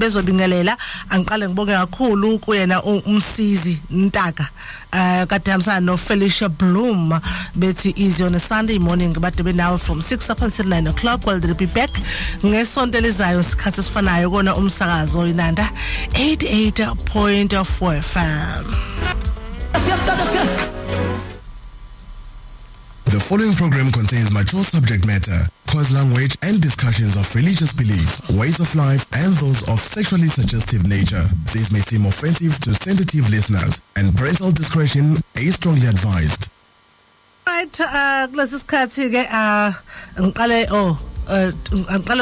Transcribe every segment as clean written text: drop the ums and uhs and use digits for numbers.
bezobingelela angiqale ngibonge kakhulu kuyena umsizi Ntaka kade hamsana no Felicia Bloom bethi easy on a Sunday morning bade benawe from 6 up until 9 o'clock. Well, they'll be back ngesonto elizayo isikhathi sifanayo kona umsakazo Inanda 88.4 FM. The following program contains mature subject matter, coarse language and discussions of religious beliefs, ways of life and those of sexually suggestive nature. This may seem offensive to sensitive listeners and parental discretion is strongly advised. Right, kulesi sikhathi ke ngiqale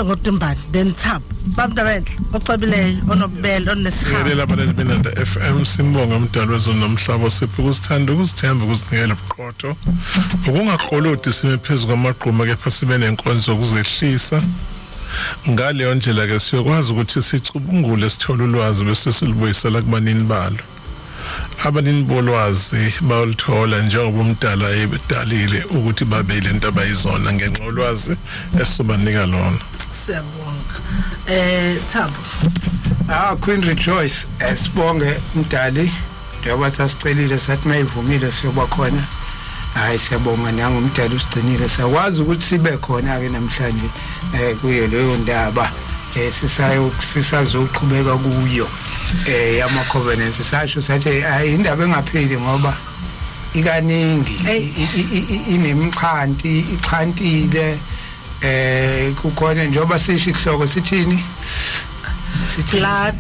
ngoDimbane then Thabo bamntabenhle ocabileyo onobubele onesihaba ngiyela abaleli benanda FM simbonga umdali wezona nomhlaba siphi kusithanda ukusithemba ukusinikela ubuqotho ukungaqoloti sime phezulu kwamaqhuma kepha sibe nenkonzo ukuzehlisa ngaleyo ndlela ke siyokwazi ukuthi sicubungule sithole ulwazi bese silibuyisela kubanini balo abanini bolwazi bawulithola njengoba umdala ebedalile ukuthi babele into abayizona ngenxa yolwazi esibanika lona. Siyabonga Thabo Queen Rejoice sibonge umdali njengoba sasicelile sathi mayivumile siyoba khona hayi siyabonga nangumdali usigcinile sakwazi ukuthi sibe khona ke namhlanje kuye leyo ndaba sisazoqhubeka kuyo yama covenants sasho sathi indaba engapheli ngoba ikaningi inemkhanti iqhantile kukhona njengoba sisho ihloko sithini sithi blood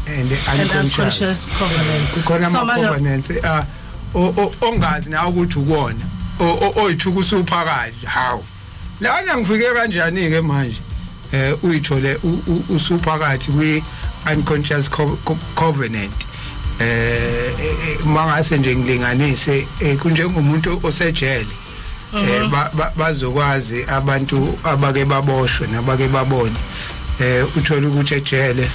and unconscious covenant kukhona ama covenants ongazi na ukuthi ukona oyithuka usuphakathi hawo lana ngifike kanjani ke manje uyithole usuphakathi kwi unconscious covenant mangase nje ngilinganise kunjengomuntu osejele bazokwazi abantu abake baboshwe nabake babone uthola ukuthi ejele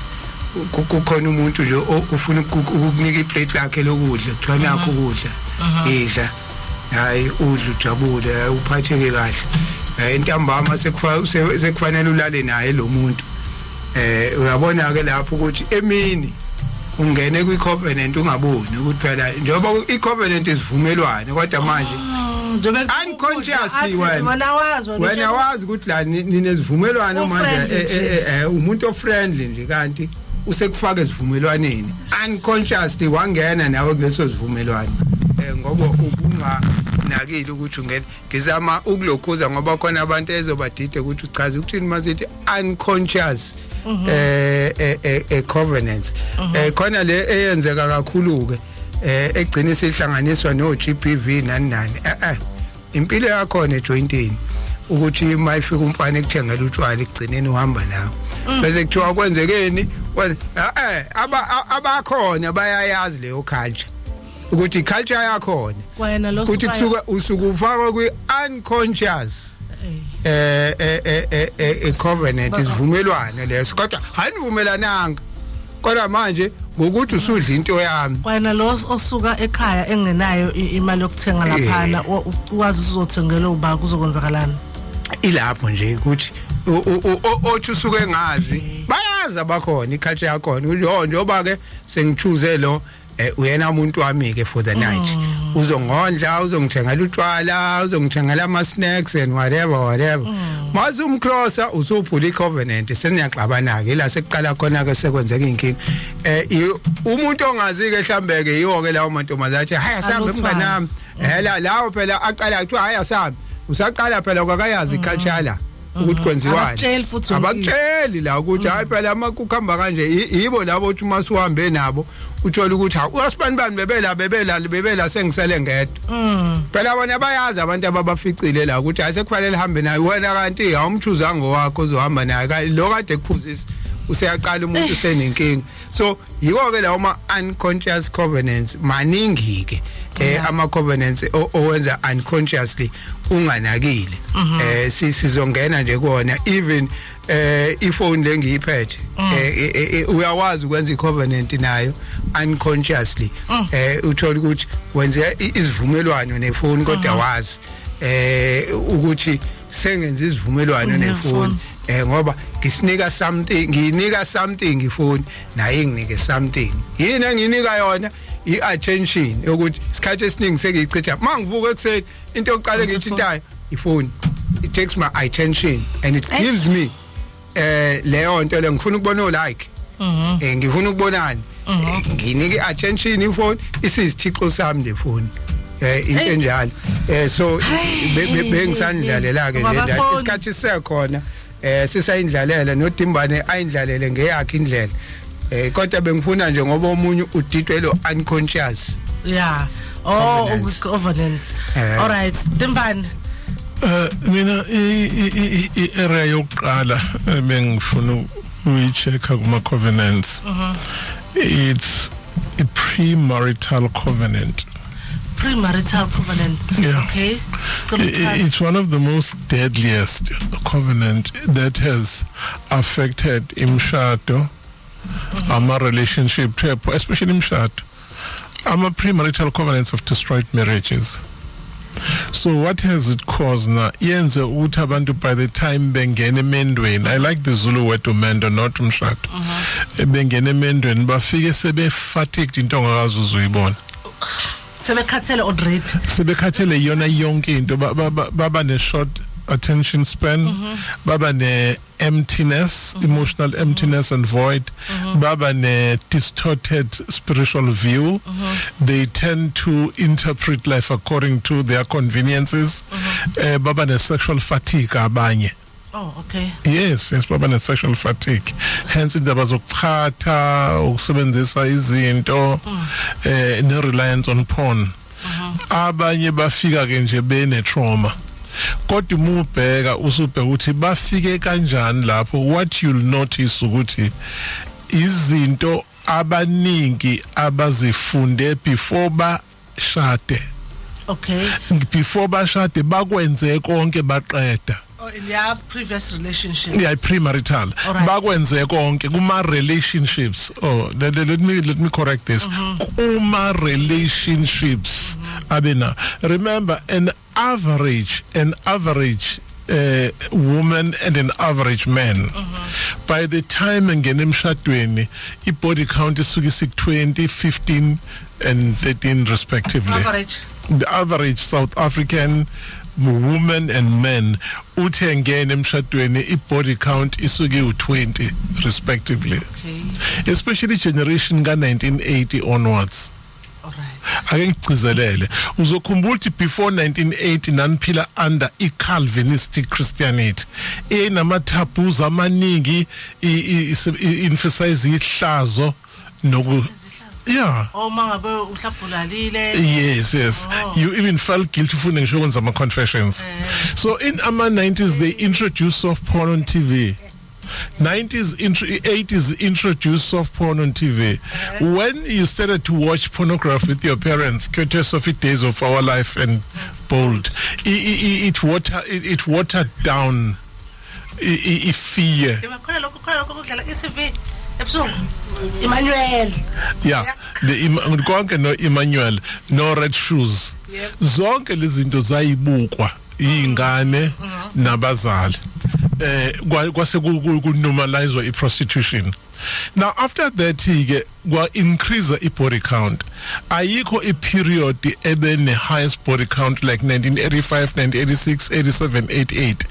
kukhona umuntu nje ufuna ukukunika iplate lakhe lokudla kuthiwa nakho ukudla idla hayi udla ujabule uphatheke kahle intambama sekufanele ulale naye lo muntu uyabona ke lapho ukuthi emini ungene kwi covenant ungaboni ukuthi phela njengoba i covenant isivumelwano kodwa manje unconsciously wena wazi ukuthi la ninezivumelwano manje umuntu ofriendly nje kanti usekufaka isivumelwaneni unconsciously wangena nawe kuleso sivumelwano ngoba ubunga nakile ukuthi ungene ngizama ukulokhuza ngoba khona abantu ezobadide ukuthi uchaze ukuthini masithi unconscious covenant khona le eyenzeka kakhulu ke egcina isihlanganiswa no GBV nani impilo yakho nejointini ukuthi mayifika umfana ekuthengela utshwala ekugcineni uhamba nawe bese kuthiwa kwenzekeni abakhona bayayazi leyo culture ukuthi culture yakhona ukuthi kusuka usukufaka kwi unconscious covenant isivumelwano leso kodwa hanivumelananga kodwa manje ngokuthi usudla into yami wena lo osuka ekhaya engenayo imali yokuthenga laphana ukwazi uzothengela uba kuzokwenzakalana ilapho nje ukuthi othi usuke ngazi bayazi abakhona iculture yakhona njengoba ke sengichuze lo uyena umuntu wami ke for the night uzongondla uzongithengela utshwala uzongithengela ama snacks and whatever maze umcrosser usuphula icovenant seniyaxabana ke la sekuqala khona ke sekwenzeka inkingi umuntu ongazi ke mhlambe ke yiwo ke lawo mantombazana athi haya sambe mnganami lawo phela aqala athi haya sambe usaqala phela kwakayazi iculture la ukuthi kwenziwani abakutsheli la ukuthi hayi phela makukhamba kanje yibo labo uthi masuhambe nabo uthola ukuthi usibani bebela sengisele ngedwa phela bona bayazi abantu ababaficile la ukuthi ayisekufanele hambe naye wena kanti awumchuza ngowakho uzohamba naye lo kade kuphuzisa useyaqala umuntu senenkingi so yiko ke lawo ma unconscious covenants maningi ke ama covenants owenza unconsciously unganakile sizongena nje kuona even iphone lengiyiphethe uyawazi ukwenza icovenant nayo unconsciously uthola ukuthi wenze isivumelwano nefoni kodwa wazi ukuthi sengenza isivumelwano nefoni ngoba ngisinika something nginika something ifoni naye nginike something yini enginika yona i-attention ukuthi isikhathi esiningi sengiyichitha mangivuka ekseni into yokuqala ngiyithintayo ifoni. It takes my attention and it gives me leyo nto le ngifuna ukubona o-like ngifuna ukubonani nginike i-attention ifoni isizithixo sami le foni into enjalo so bengisandlalela ke nje isikhathi sisekhona sisayindlalela noDimbane ayindlalele ngeyakhe indlela kodwa bengifuna nje ngoba omunye udidwe lo unconscious yeah covenant all right Dimbane mina i-area yokuqala bengifuna uyichecka kuma covenants it's a premarital covenant. Yeah. Okay. It's one of the most deadliest covenant that has affected imshado, our relationship, especially imshado. Our premarital covenants have destroyed marriages. So what has it caused now? Yenze ukuthi abantu by the time bengena emendweni, I like the Zulu word to mendo, not umshado. Bengena emendweni bafike sebe fatigued into ongakazuza uyibona. Sebekhathele already. Sebekhathele yona yonke into baba ne short attention span, baba ne emptiness, emotional emptiness and void, baba ne distorted spiritual view. They tend to interpret life according to their conveniences. Baba ne sexual fatigue abanye. Oh, okay. Yes, baba ne sexual fatigue. Hence indaba zokuchatha, ukusebenzisa izinto, ne reliance on porn. Abanye bafika ke nje bene trauma. Kodwa umubheka usubheka ukuthi bafike kanjani lapho. What you'll notice ukuthi izinto abaningi abazifunde before bashade. Okay. Before bashade bakwenze konke baqeda. In their previous relationships. Yeah, premarital. Bakwenze konke kuma relationships. Oh, let me correct this. Kuma relationships. Abena. Remember, an average woman and an average man. By the time ngene emshadweni, i-body count is 20, 15 and 13 respectively. Average. The average South African women and men uthe ngene emshadweni i-body count isuke u20 respectively. Okay. Especially generation ka 1980 onwards. Ake ngigcizelele uzokhumbula ukuthi before 1980 naniphila under i-Calvinistic Christianity enama taboos amaningi emphasize ihlazo noku. Yeah. Oh mangabe uhlaphulalile. Yes. You even felt guilty for ngisho ama confessions. So in ama 90s they introduced soft porn on TV. 80s introduced soft porn on TV. When you started to watch pornography with your parents, courtesy Days of Our Life and Bold, it watered down fear. Emmanuel. Yeah, the no Emmanuel, no red shoes. Zonke lezinto zayibukwa ingane nabazali. Kwase kunormalizwa i-prostitution. Now after that increase i-body count. Ayikho i-period ebene highest body count like 1985, 1986, 87, 88.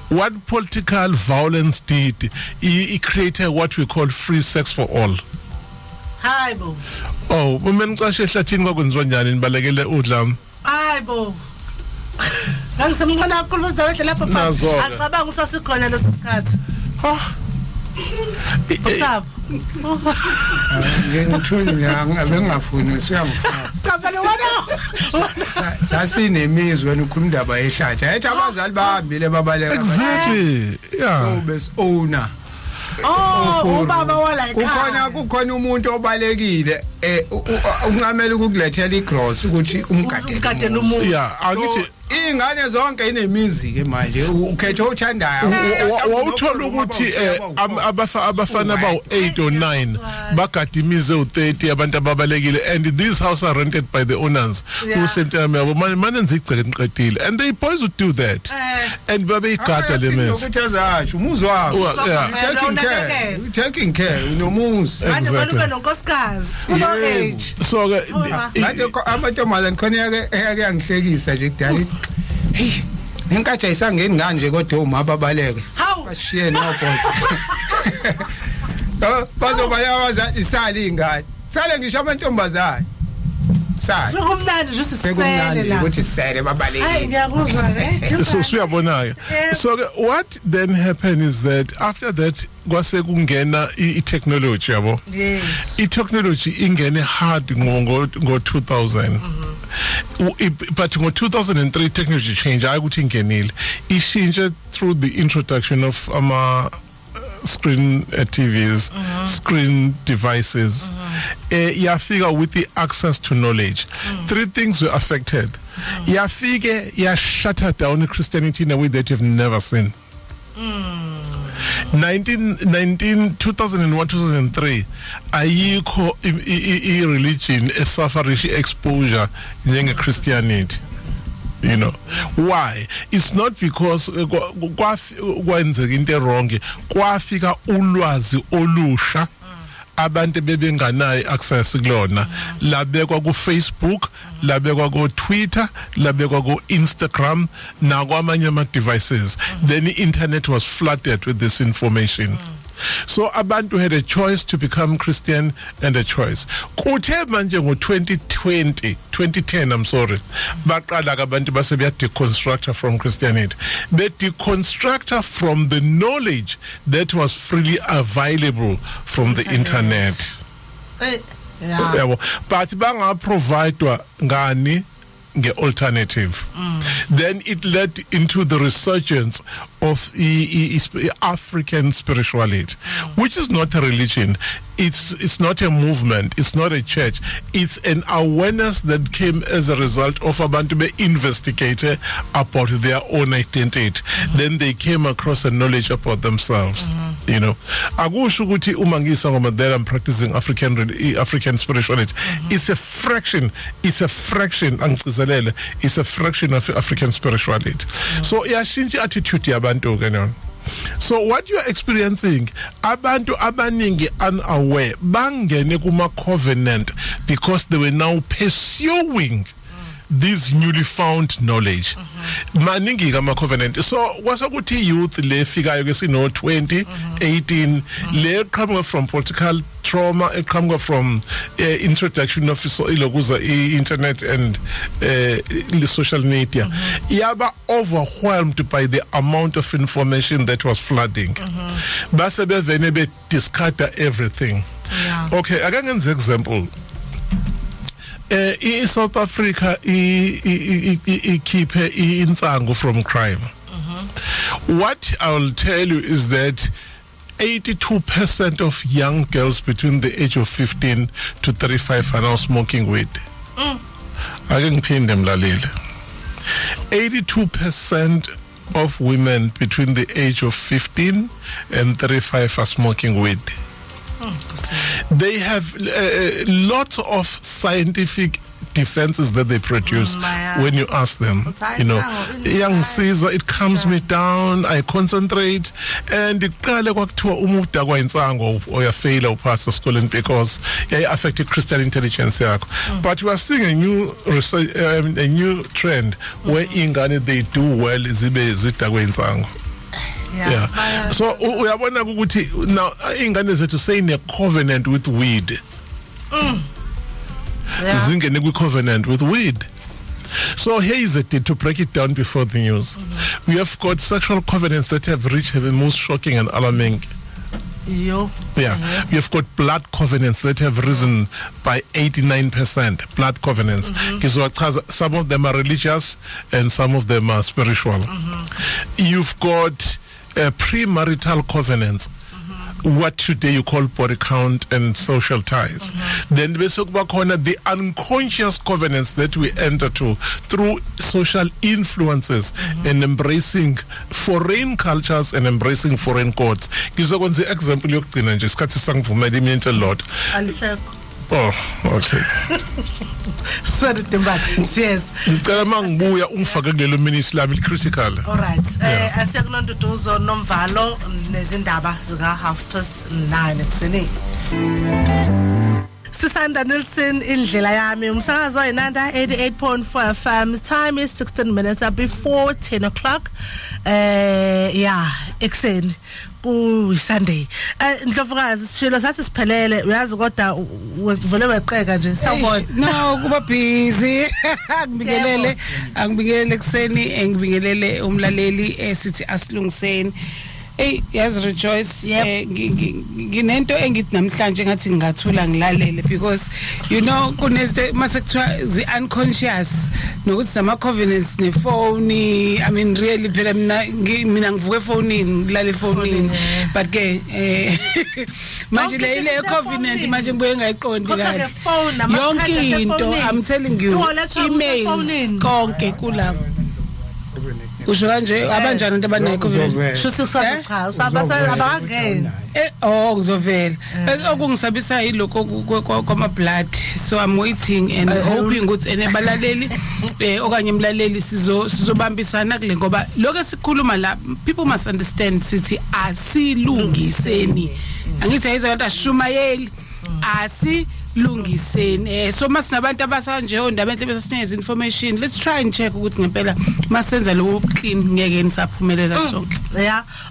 What political violence did, it created what we call free sex for all. Hi bo. Oh, women ngisashe ehlathini kwakwenziwa njani nibalekele udlami? Hi bo. Ngisemncane kakhulu uzawedla lapha acabanga usasikhona leso sikhathi. Usapho. Ngithula ngabengafuni siyangifaka. Qaphela wena. Sasinemizwe ukhuluma indaba yehlathi. Ethi abazali bahambile babaleka. Exactly. Yeah. Bes owner. Ubaba wala ekhaya. Kukhona umuntu obalekile ungamele ukukulethela igross ukuthi umgadele umuntu. Yeah, angithi ingane zonke inemizi ke manje ukhetha othandayo wawuthola ukuthi abafana bawu 8 or 9 bagadimize u30 abantu ababalekile, and these houses are rented by the owners who sent them manenza igceke niqedile, and they boys would do that and babe igada lemens ukuthazayo umuzwa taking care unomuzi manje ube nonkosikazi uno age so manje amantombazane khona yake yangihlekisa nje kudala hey nenkathi ayisangeni nganje kodwa uma ababaleke bashiye nobhodo bazobayawaza isali ingane sale ngisho amantombazane sale sokumnandi nje sisele la ukuthi sele babaleke hayi ngiyakuzwa so siyabona so what then happened is that after that kwase kungena i-technology yabo i-technology ingene hard ngo 2000 but ngo 2003 technology change hayi ukuthi ingenile ishintshe through the introduction of screen TVs, screen devices. Yafika with the access to knowledge. Three things were affected. Yafika, shut down Christianity in a way that you've never seen. 2001, 2003, ayikho religion esafarishi exposure njenge Christianity. You know why? It's not because kwenzeka into wrong, kwafika ulwazi olusha abantu bebenganayo access kulona, labekwa ku Facebook, labekwa ku Twitter, labekwa ku Instagram na kwamanye ama devices. Then the internet was flooded with this information. So abantu had a choice to become Christian and a choice. Kuthe manje ngo 2010 I'm sorry, baqala abantu base beya deconstruct from Christianity. They deconstruct from the knowledge that was freely available from the internet. But banga provide ngani alternative. Then it led into the resurgence of African spirituality, which is not a religion. It's not a movement. It's not a church. It's an awareness that came as a result of abantu be investigated about their own identity. Then they came across a knowledge about themselves. You know, akusho ukuthi uma ngisangoma there I'm practicing African spirituality. It's a fraction. It's a fraction. Angicizelele. It's a fraction of African spirituality. So yashintsha attitude yabantu kenon. So what you are experiencing, abantu abaningi unaware bangene kuma covenant because they were now pursuing this newly found knowledge. Maningi kama covenant. So wasakuthi youth le fikayo ke sino 2018 le coming from political trauma, it coming from introduction of ilokuza internet and the social media. Yaba overwhelmed by the amount of information that was flooding. Base bevene be discard everything. Okay, akangenza example. South Africa keep insango from crime. What I will tell you is that 82% of young girls between the age of 15 to 35 are now smoking weed. I can pin them lalil. 82% of women between the age of 15 and 35 are smoking weed. They have lots of scientific defenses that they produce when you ask them. You know, young Caesar, it calms me down, I concentrate, and it or you fail or pass the school because it affected Christian intelligence. But we are seeing a new research, a new trend where ingane they do well Yeah. So uyabona ukuthi now ingane zethu saying a covenant with weed. Zingene ku covenant with weed. So here is it to break it down before the news. We have got sexual covenants that have reached the most shocking and alarming. Yeah, we have got blood covenants that have risen by 89%. Blood covenants. Some of them are religious and some of them are spiritual. You've got premarital covenants what today you call body count and social ties. Then the unconscious covenants that we enter to through social influences and embracing foreign cultures and embracing foreign codes. Ngizokwenza example yokugcina nje isikhathi sangivumela iminto lot. Oh, okay. Sorry, Timbani. Yes. Ngicela mangibuya ungifake kulelo ministry lami critical. All right. Asiyakunonduduzo nomvalo nezindaba zika 9:30 ekseni. Sisanda Nelson indlela yami umsakazo oyinanda 88.4 FM. Time is 16 minutes before 10 o'clock. Ekseni ku Sunday. Ndlovukazi sishilo sathi siphelele uyazi kodwa uvele weqeka nje sawubona. No kuba busy. Angibingelele ekseni ngibingelele umlaleli esithi asilungiseni. Hey, yes, Rejoice. Nginento engithi namhlanje ngathi ngingathula ngilalele because you know kuneste masekuthiwa the unconscious nokuthi sama covenants ne phone. I mean really phela mina ngivuke efonini ngilala efonini but ke manje le covenant manje ngibuye ngayiqondi kahle yonke into I'm telling you emails konke kulapho usho kanje abanjani into abanayo covenant shuthi sachaza abangene ngizovela okungisabisa yiloko kwama blood so I'm waiting and hoping ukuthi enebalaleli okanye umlaleli sizobambisana kule ngoba lokho esikhuluma la people must understand sithi asilungiseni angithi ayiza abantu ashumayeli lungiseni so masinabantu abasanje ondaba enhle besasinikeza information let's try and check ukuthi ngempela masenza lo clean ngeke nisaphumelela sonke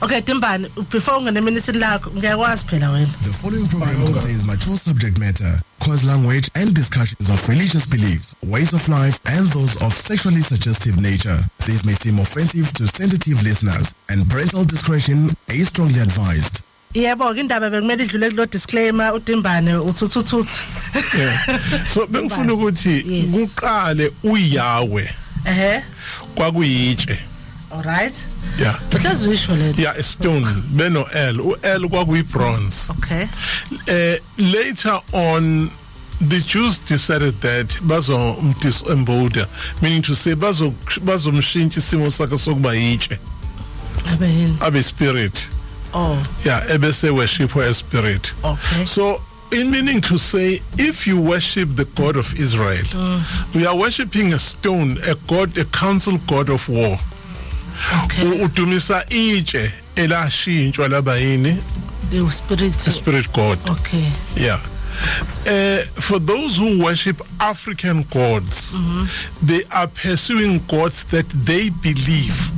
okay Timbani before ngene ministry lakho ngiyakwazi phela wena. The following program contains mature subject matter, coarse language and discussions of religious beliefs, ways of life and those of sexually suggestive nature. These may seem offensive to sensitive listeners and parental discretion is strongly advised. Yebo indaba bekumele idlule kulo disclaimer uTimbane uthuthuthi. So bengifuna ukuthi kuqale uyawe. Kwakuyitshe. All right. Yeah. But let's visualize. Yeah, a stone. Beno L kwakuyi bronze. Okay. Later on the Jews decided that bazo disembowel, meaning to say bazo mshintsha isimo sakhe sokuba yitshe. Abe spirit. Oh. Yeah, ebese worship her spirit. Okay. So in meaning to say, if you worship the God of Israel, we are worshiping a stone, a god, a council god of war. Okay. Utumisa itshe elashintshwa labayini the spirit god. Okay. Yeah. For those who worship African gods, they are pursuing gods that they believe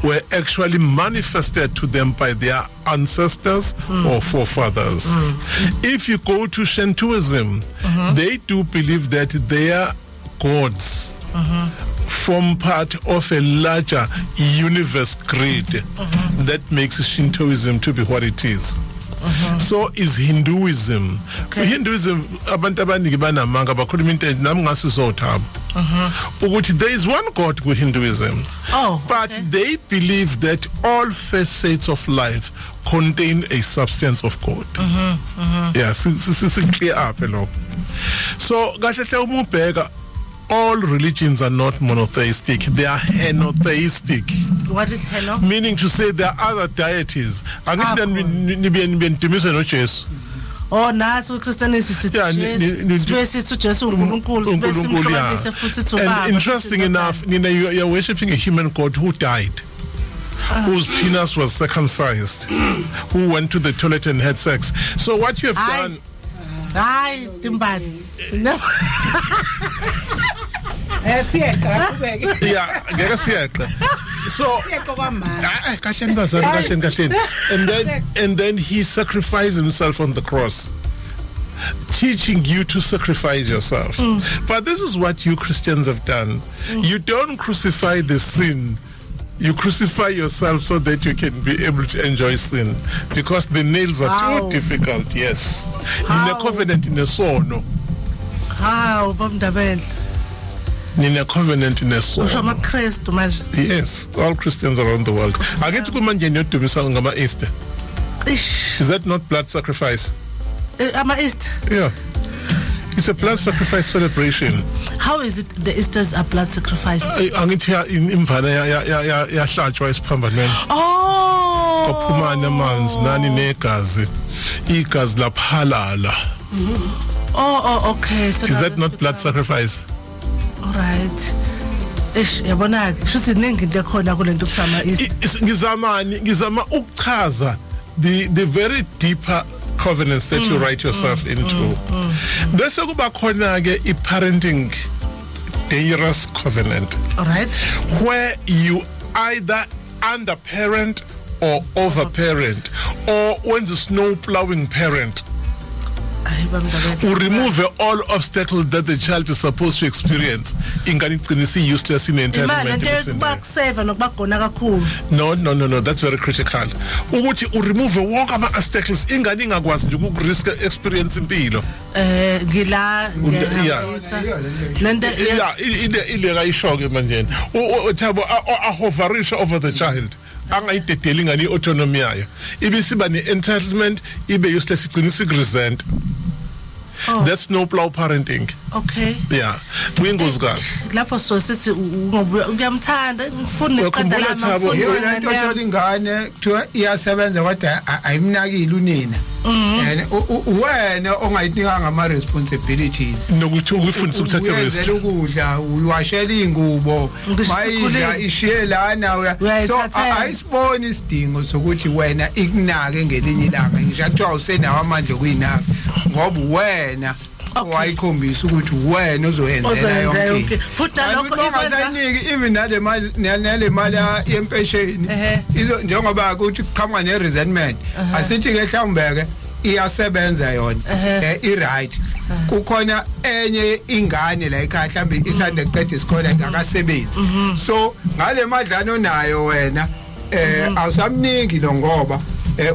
were actually manifested to them by their ancestors or forefathers. If you go to Shintoism, they do believe that their gods form part of a larger universe grid that makes Shintoism to be what it is. So is Hinduism. Hinduism abantu abaningi banamanga bakhuluma into nami ngasizothaba. Ukuthi there is one God with Hinduism. But they believe that all facets of life contain a substance of God. Yes, it's clear up hello. So kahle umubheka all religions are not monotheistic, they are henotheistic. What is heno? Meaning to say there are other deities. Oh, nathi uChristianism and interesting enough, Nina, you're worshipping a human god who died, whose penis was circumcised, who went to the toilet and had sex. So what you have done... Timbani. No. So and then he sacrificed himself on the cross, teaching you to sacrifice yourself. But this is what you Christians have done. You don't crucify the sin, you crucify yourself so that you can be able to enjoy sin, because the nails are too difficult. Yes. In a covenant in a sono. How in a covenant in a soul. Yes, all Christians around the world. I get to come and to be Easter. Is that not blood sacrifice? Ama East. Yeah. It's a blood sacrifice celebration. How is it the Easters are blood sacrificed? Angithi imvana yahlatshwa esiphambanweni. Oh. Kophumana amanzi nani negazi. Igazi laphalala. Oh, okay. So is that not blood sacrifice? All right. Yabona shuthi ningi into khona kulento kuthama ngizama ukuchaza the very deeper covenants that you write yourself into. Bese kuba khona ke i-parenting dangerous covenant. All right. Where you either underparent or overparent or when the snow plowing parent. To remove all obstacles that the child is supposed to experience. Ingani igcina useless in entitlement. No, that's very critical. Ukuthi remove wonke ama obstacles ingani ingakwazi nje ukurisk experience impilo. Ngila ile ayishoke manje. Uthabo ahoverisha over the child. Angayidedeli ngani autonomy yayo. Ibisiba ne entitlement ibe useless igcina resent. That's no plow parenting. Okay. Yeah. Kuyingozi kahle. Lapho so sithi ngiyamthanda ngifuna ukukhandala amafoni yona ingane kuthiwa iyasebenza kodwa ayimnakile unina. Wena ongayinikanga ama responsibilities. Nokuthi ukufundisa ukuthatha rest. Wenza ukudla, uwashela ingubo, mayidla ishiye lana. So ayisiboni isidingo sokuthi wena ikunake ngelinye ilanga. Ngisho kuthiwa usenawo amandla okuyinaka ngoba wena wayikhombisa ukuthi wena uzoyenzela yonke. Futhi nalokho ikwenza even nale mali yempesheni izo njengoba ukuthi kuqhamuka ne resentment asithi ke mhlawumbe ke iyasebenza yona i-right kukhona enye ingane la ekhaya mhlawumbe isanda kuqeda isikole akasebenzi so ngale madlana nayo wena awusamningi lo ngoba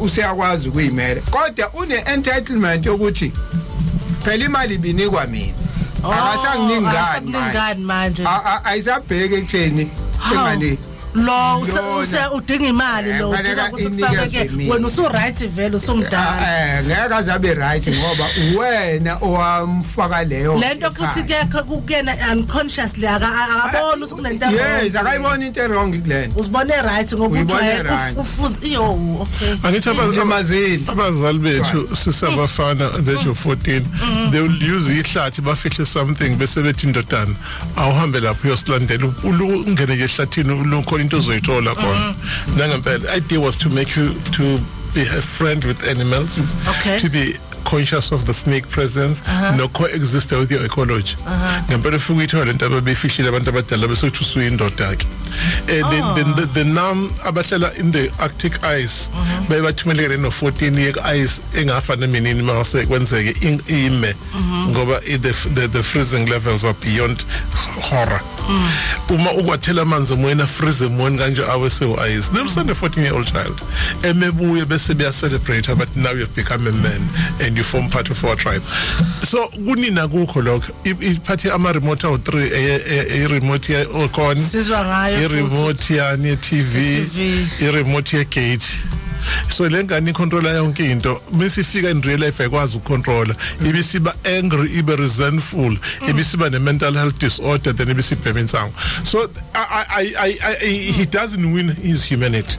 useyakwazi ukuyimela kodwa une entitlement yokuthi phela imali binikwa mina akasanginingani manje ayisabheke ekutheni engane lo udinga imali lo wena usu right vele usumdala ngeke azabe right ngoba wena owamfaka leyo lento futhi ke kukena unconsciously akabona ukunento yes akayibona into wrong kulento uzibone right ngoba ufuza iyo okay angithi abazali bethu sisabafana that you 14 they will use ihlathi bafihle something bese bethi indodana awuhambe lapho uyosilandela ungene ke ehlathini ulokho into zoyithola khona nangempela idea was to make you to be a friend with animals, to be conscious of the snake presence, no coexist with your ecology. Ngempela ufukitho lento ababefihlile abantu abadala besokuthi usuyindoda ke. The nam abahlala in the Arctic ice bayibathumelele no 14 year ice engafana menini mase kwenzeke ime ngoba the freezing levels are beyond horror. Uma ukwathela amanzi moyena freeze moyena kanje awese ice. There's a 14-year-old child. Emebuye bese beya celebrate but now you've become a man and you form part of our tribe. So kunina kukho lokho iphathi ama remote awu 3 a remote ya okon sizwa ngayo remote ya ne TV remote ya gate. So lengane controller yonke into mesifika in real life ekwazi ukucontroller ibisiba angry ibe resentful ibisiba ne mental health disorder then ibisibhema insango. So he doesn't win his humanity.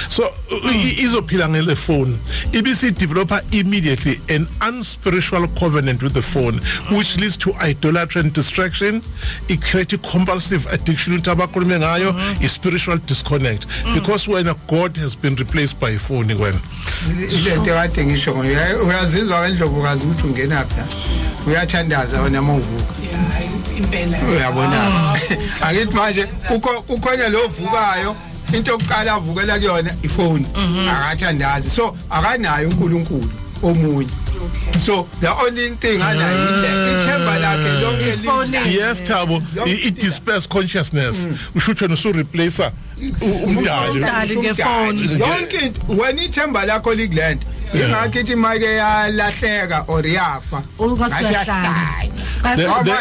So izophila ngele phone ibisi developer immediately an unspiritual covenant with the phone which leads to idolatry and distraction. It creates compulsive addiction to abakhulume ngayo spiritual disconnect because when a God has been replaced by a phone when ilento kade ngisho uyazizwa ngendlovukazi ukuthi ungena pha uyathandaza wena mawuvuka impela uyabona akithi manje ukhona lo vukayo into yokuqala avukela kuyona ifoni akathandazi so akanayo uNkulunkulu omunye. So the only thing ithemba lakhe lonke yes Thabo it disperses consciousness ushuthi no replace umdali ngefoni yonke when ithemba lakho likulento ingakithi make yalahleka or yafa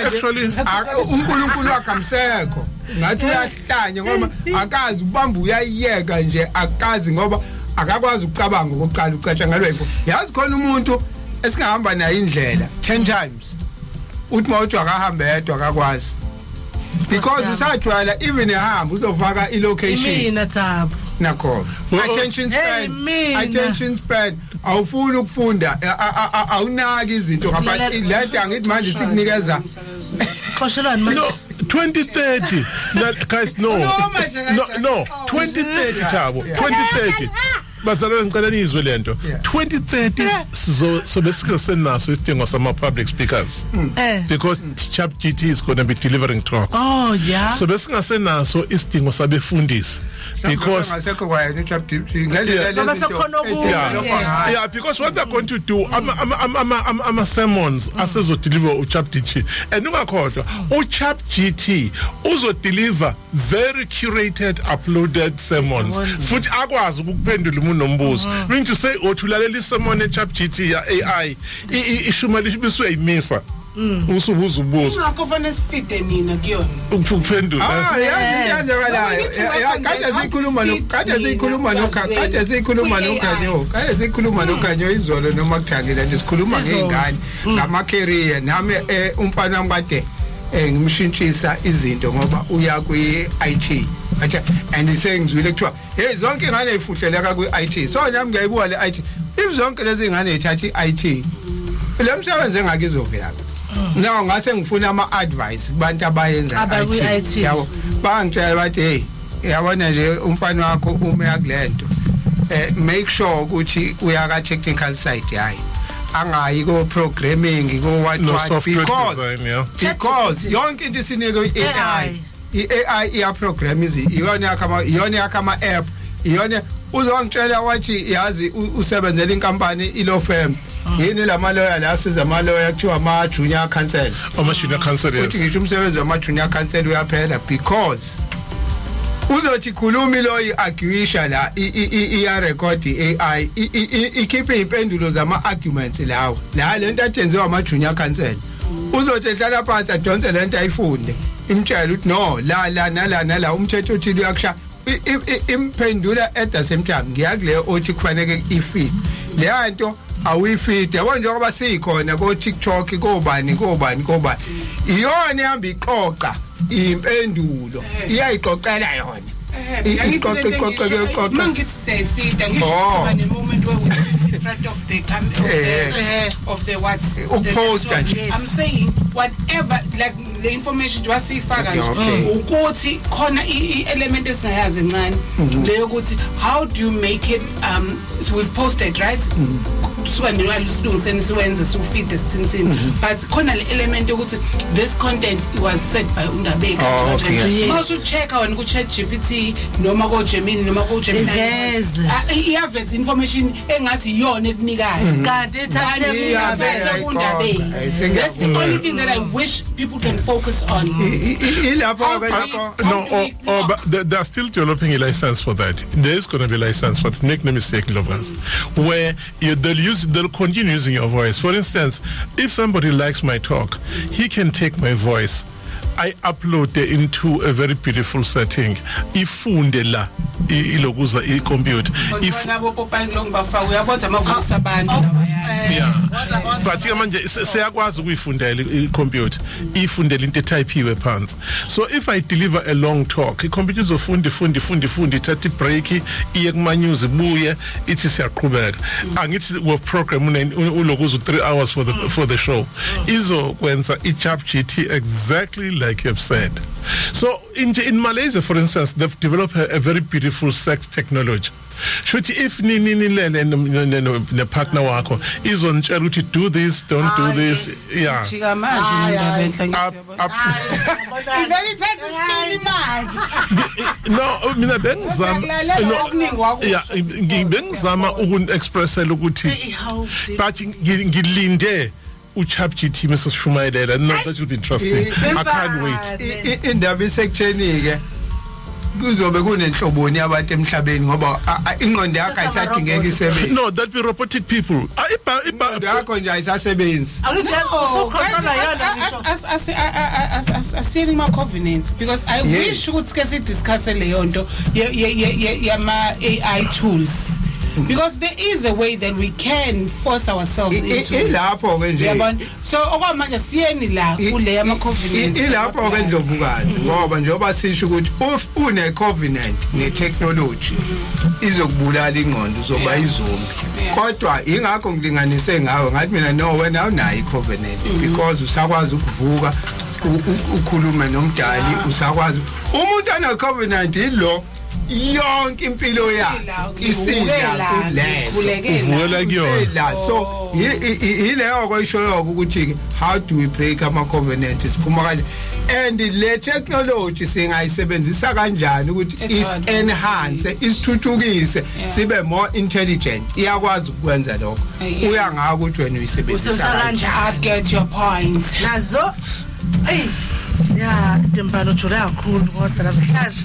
actually uNkulunkulu akamsekho ngathi uyahlanya ngoba akazi ubamba uyayiyeka nje akazi ngoba akakwazi ukucabanga ukuqala ucatsha ngalwempo yazi khona umuntu esingahamba naye indlela 10 times uthi mawuthi akahambe yedwa akakwazi because usajwayela even ehamba uzofaka ilocation mina Thabo nakho attention span awufuni ukufunda awunaki izinto ngaphakathi lento angithi manje sikunikeza qoshelani manje 2030 guys no 2030 Thabo 2030 bazalwane ngicela nizwe lento 2030 sobe sikesenaso isidingo sama public speakers because ChatGPT is going to be delivering talks so besingasenaso isidingo sabefundisi because because what they're going to do ama sermons asezo deliver uChatGPT and ungakhohlwa uChatGPT uzo deliver very curated uploaded sermons futhi akwazi ukuphendula nombuzo mean to say othulalela isemone ChatGPT ya AI ishuma libiswe imisa usubuza ubuzo ngakho fanele sifide nina kuyona ukuphendula yazi sikhuluma nokhanyo izolo noma kuthangile nje sikhuluma ngezingane ngama career nami umfana wami kade ngimshintshisa izinto ngoba uya kwi IT and sengizwile kuthiwa hey zonke ingane ezifuhleleka kwi IT so nami ngiyayibuka le IT if zonke lezi ingane ezithatha iIT le msebenzi engakizovela no ngase ngifuna ama advice kubantu abayenza IT yabo bangitshela bathi hey yabona nje umfana wakho uma yakulento make sure ukuthi uyaka technical side hayi angayi ko programming ko what because yonke into isinike AI iya program iyona kama app iyona uzongitshela wathi yazi usebenzela inkampani ilo firm yini lamaloya la siza amaloya kuthiwa ama junior counsel uthi ngisho umsebenzi wama junior counsel uyaphela because uzothi khulumi lo iaccusation la iya record AI ikhiphe impendulo zama arguments lawo la lento athenziwa ama junior counsel uzothi ehlala phansi adonse lento ayifunde imtshela uthi no la umthetho uthi uyakusha impendula at the same time ngiyakule othi kufanele ifeed le nto awuyifeed yabo njengoba sikhona ko TikTok kobani iyona ihamba iqoqa impendulo iyayiqoqela yona mangithi siyayifida ngisho ne moment where we sit in front of the what post I'm saying whatever like the information wasifaka nje ukuthi khona element esingayazi encane leyo ukuthi how do you make it so we've posted right kusuka ngiwalusilungiseni siwenze so feed esithinsini but khona le element ukuthi this content was set by Undabeka mase ucheck wena ku ChatGPT noma ko Gemini noma ko Gemini iyaveza information engathi iyona ekunikayo kanti ithathe Undabeka that's the only thing that I wish people can focus on but they're still developing a license for that. There is going to be a license for it. Make no mistake, lovers, where they'll continue using your voice. For instance, if somebody likes my talk, he can take my voice. I upload it into a very beautiful setting. Ifunde la ilokuza i-compute. But manje siyakwazi ukuyifundela i-compute. Ifundela into etypiwe phansi. So if I deliver a long talk, i-computer izofunda ithatha i-break iye kuma news ibuye ithi siyaqhubeka. Angithi we program ulokuza 3 hours for the show. Izokwenza i-ChatGPT exactly like you have said. So in Malaysia, for instance, they've developed a very beautiful sex technology. Should if ne partner wako izontshela ukuthi do this, don't do this, yeah. No, mina bengizama ukunexpressela ukuthi but ngilinde uChatGPT Mrs. Shumayelela. No, that would be interesting. I can't wait. Indaba isection ke kuzobe kunenhloboni abantu emhlabeni ngoba ingqondo yakhe ayisadingeki isebenze. No, that be robotic people. Yakho nje ayisasebenzi. Asiyeni ma covenants because I wish ukuthi ke si discuss leyo nto yama AI tools because there is a way that we can force ourselves into ilapho ke nje yabona so okwamanje siyeni la kule ama covenant ilapho ke Ndlovukazi ngoba njengoba sisho ukuthi une covenant ne technology izokubulala ingqondo uzoba izombi kodwa ingakho ngilinganise ngawe ngathi mina no wena awunayo icovenant because usakwazi ukuvuka ukhuluma nomdali usakwazi umuntu ana covenant ilo yonke impilo yakhe isila uvukela kuyona so ileyo kwayishoyo ukuthi how do we break ama covenants siphuma kanje and le technology singayisebenzisa kanjani ukuthi is enhance isithuthukise sibe more intelligent iyakwazi ukwenza lokho uya ngaka ukuthi wena uyisebenzisa kanjani. I get your point nazo hey ya Dembano jule kakhulu kodwa namhlanje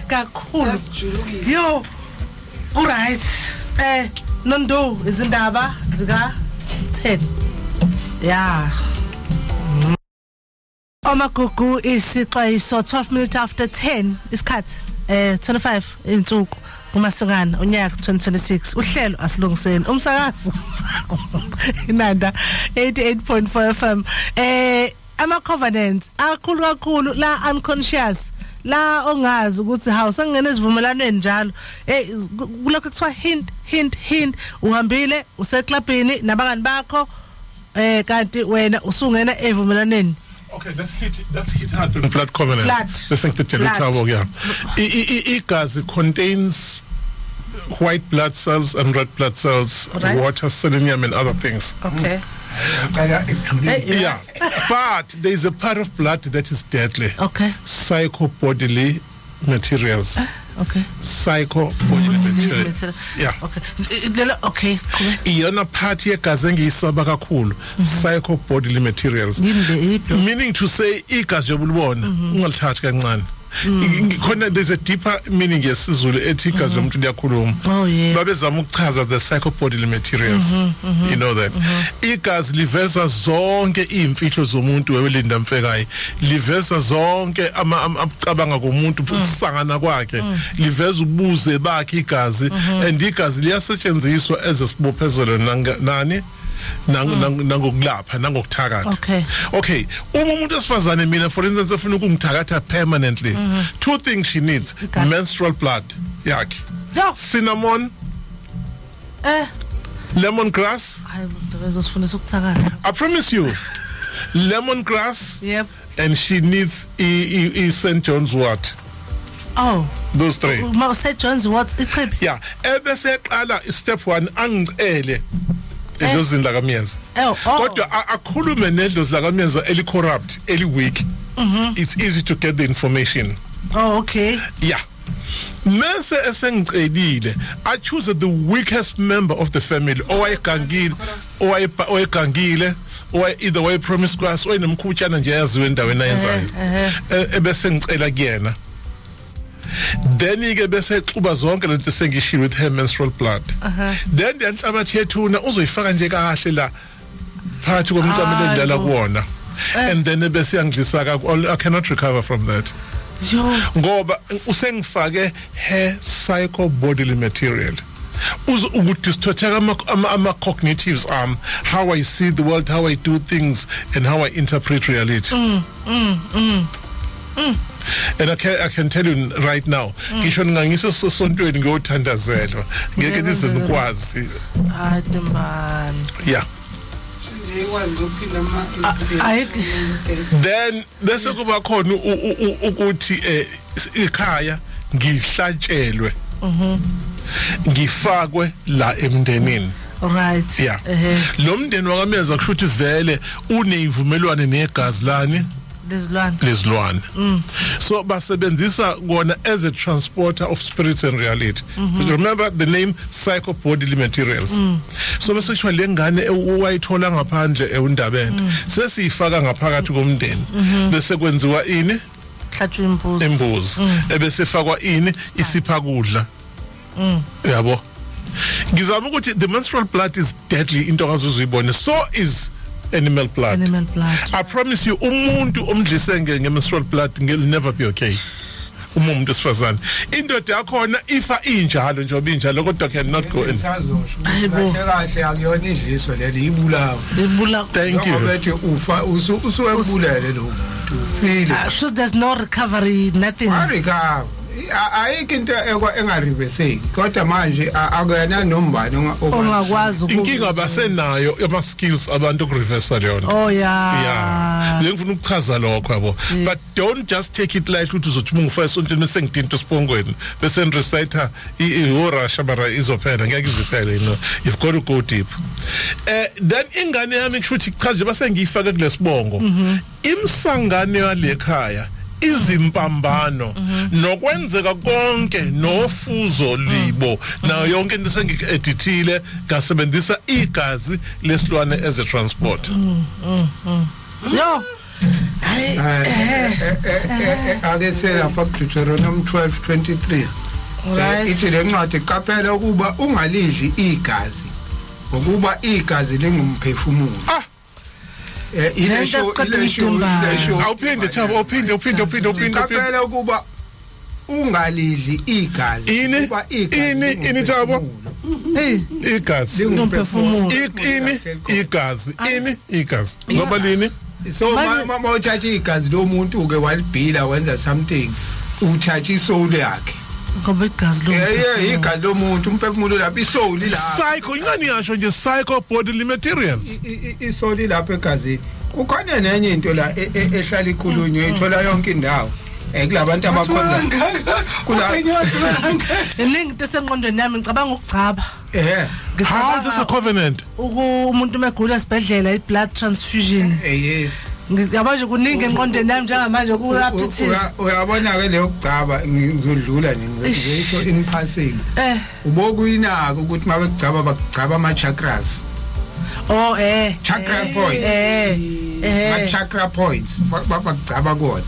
kakhulu yo alright nondo izindaba zika 10 yeah Omagugu isixwayiso 12 minutes after 10 isikhathi 25 insuku kumasingana unyaka 2026 uhlelo asilungiseni umsakazo inanda 88.4 FM ama covenants kakhulu la unconscious la ongazi ukuthi hawu sengene esivumelanweni njalo kulokho kuthiwa hint uhambile useklabhini nabangani bakho kanti wena usungena evumelaneni. Okay, let's hit hard on blood covenants. Let's think the Telutabo, yeah. Igazi contains white blood cells and red blood cells, right. Water, selenium, and other things. Okay. Yeah, but there is a part of blood that is deadly. Okay. Psychobodily materials. Okay. Psychobodily material. Yeah. Okay. Cool. Iyona part yegazi engiyisaba kakhulu psychobodily materials. Meaning to say igazi yobulibona ungalithathi kancane. There's a deeper meaning yesizulu ethi igazi lomuntu liyakhuluma. Oh yeah. Babezama ukuchaza the psychobodily materials. You know that. Igazi liveza zonke imfihlo zomuntu welinda mfekayi. Liveza zonke amacabanga komuntu ukusangana kwakhe. Liveza ubuze bakhe igazi and igazi liyasetshenziswa as a sibophezelo nani nangokulapha nangokuthakatha. Okay umuntu esifazane mina for instance efuna ukungithakatha permanently two things she needs menstrual blood yakhe cinnamon lemongrass I promise you lemongrass and she needs St. John's wort. Oh, those three. St. John's wort yeah ebese eqala step 1 angicele edlozini lakamyeza kodwa akhulume nedlozi lakamyeza eli corrupt eli weak it's easy to get the information. Oh okay. Yeah mase esengicelile I choose the weakest member of the family owayegangile or either way promiscuous or nemkhutshana nje yaziwe endaweni ayenzayo ebese ngicela kuyena then ke bese xuba zonke lento sengishilo with her menstrual blood then yanhlabathi yethuna uzoyifaka nje kahle la phakathi komncamelo endala kuwona and then bese yangidlisa I cannot recover from that ngoba usengifake her psychobodily material ukudistorteka ama cognitives how I see the world, how I do things and how I interpret reality. And I can tell you right now ngisho ngingayiso sosontweni ngiyothandazelwa ngeke nizikwazi yeah then bese kuba khona ukuthi ikhaya ngihlatshelwe ngifakwe la emndenini. Right. Yeah. Lo mndeni wakameza kushuthi vele uneyivumelwane negazi lani lezilwane. So basebenzisa kona as a transporter of spirits and reality. Remember the name psychobodily materials. So bese kuthiwa lengane wayithola ngaphandle eundabeni sesiyifaka ngaphakathi komndeni bese kwenziwa ini hlatshwa imbuzi ebese fakwa ini isipha kudla. Yabo ngizama ukuthi the menstrual blood is deadly into akazuzuyibone so is animal blood. I promise you umuntu omdlise ngemenstrual blood will never be okay. uma umuntu esifazane indoda yakhona ifa injalo nje obinjalo kodwa can not go in. Hayibo kahle akuyona idliso leli ibulawa. Thank you. Ngoba ufa usuyembulele lo muntu ufile. So there's no recovery, nothing. Arika ayikho into engareversiki kodwa manje akuyena nombani ongakwazi inkinga basenayo ama skills abantu ku reverse leyo. Oh yeah. Ngifuna ukuchaza lokho yabo. But don't just take it lightly ukuthi uzothi ungifa esontweni sengidinto sipongweni bese reciter ihorasha bara izophela ngeke iziphele you've got to go deep. Then ingane yami kushuthi chaze base ngiyifaka kulesibongo imsangane yalekhaya izimpambano nokwenzeka konke nofuzo libo nayo yonke into sengiyedithile ngasebenzisa igazi lesilwane as a transport. Yo ake sela fuck Deuteronomy 12:23 ithi lencwadi qaphela ukuba ungalidli igazi ngokuba igazi lingumphefumulo. Ilesho awuphinde thabo uphinde qaphela ukuba ungalidli igazi ukuba ini thabo igazi lingumphefumulo igazi ngoba lini so mama uchacha igazi lo muntu ke walibhila wenza something uchacha isoul yakhe ngoba igazi lo igazi lo muntu umphefumulo lapha isoul lapha psycho ingani yasho nje psycho bodily materials isoul lapha egazini ukhona nenye into la ehlala ikhulunywe ithola yonke indawo kulabantu abakhonza kula iningi tesenqondweni yami ngicabanga ukugcaba how does a covenant umuntu megula esibhedlela i-blood transfusion yes ngiyabona kuningi enqondweni yami njengamanje kuraphithisa uyabona ke leyo kugcaba ngizodlula ngizoyisho in passing ubokuyinaka ukuthi mabegcaba bagcaba ama chakras chakra point chakra points bagcaba kodwa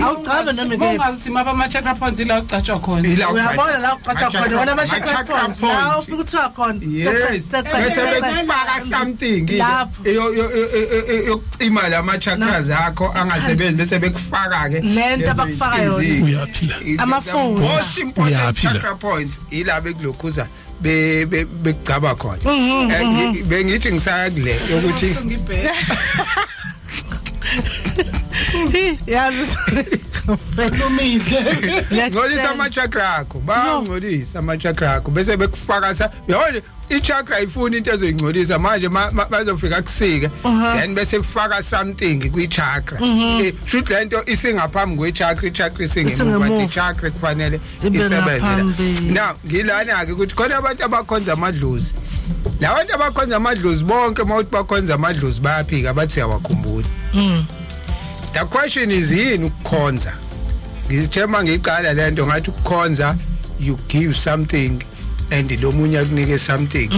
awucaba nami ke ungazi maba ama chakra points la ucatshwa khona uyabona la ucatshwa khona wona ama chakra points la ufika uthiwa khona bese bekubaka something yokucima la ma chakras akho angasebenzi bese bekufaka ke lento abakufaka yona uyaphila amafoni chakra points ila bekulokhuza begcaba khona bengithi ngisaya kule ukuthi yazi ngolisa ama chakra akho bangolisa ama chakra akho bese bekufaka yona ichakra ifuna into ezoyingcolisa manje bazofika kusika then bese kufaka something kwichakra should lento isingaphambi kwechakra ichakra isingemuva ichakra kufanele isebenze now ngilana ke ukuthi khona abantu abakhonza amadlozi labantu abakhonza amadlozi bonke mawuthi bakhonza amadlozi bayaphika bathi awakhumbuli. The question is yini ukukhonza ngithema ngiqala lento ngathi ukukhonza you give something and lo munye akunike something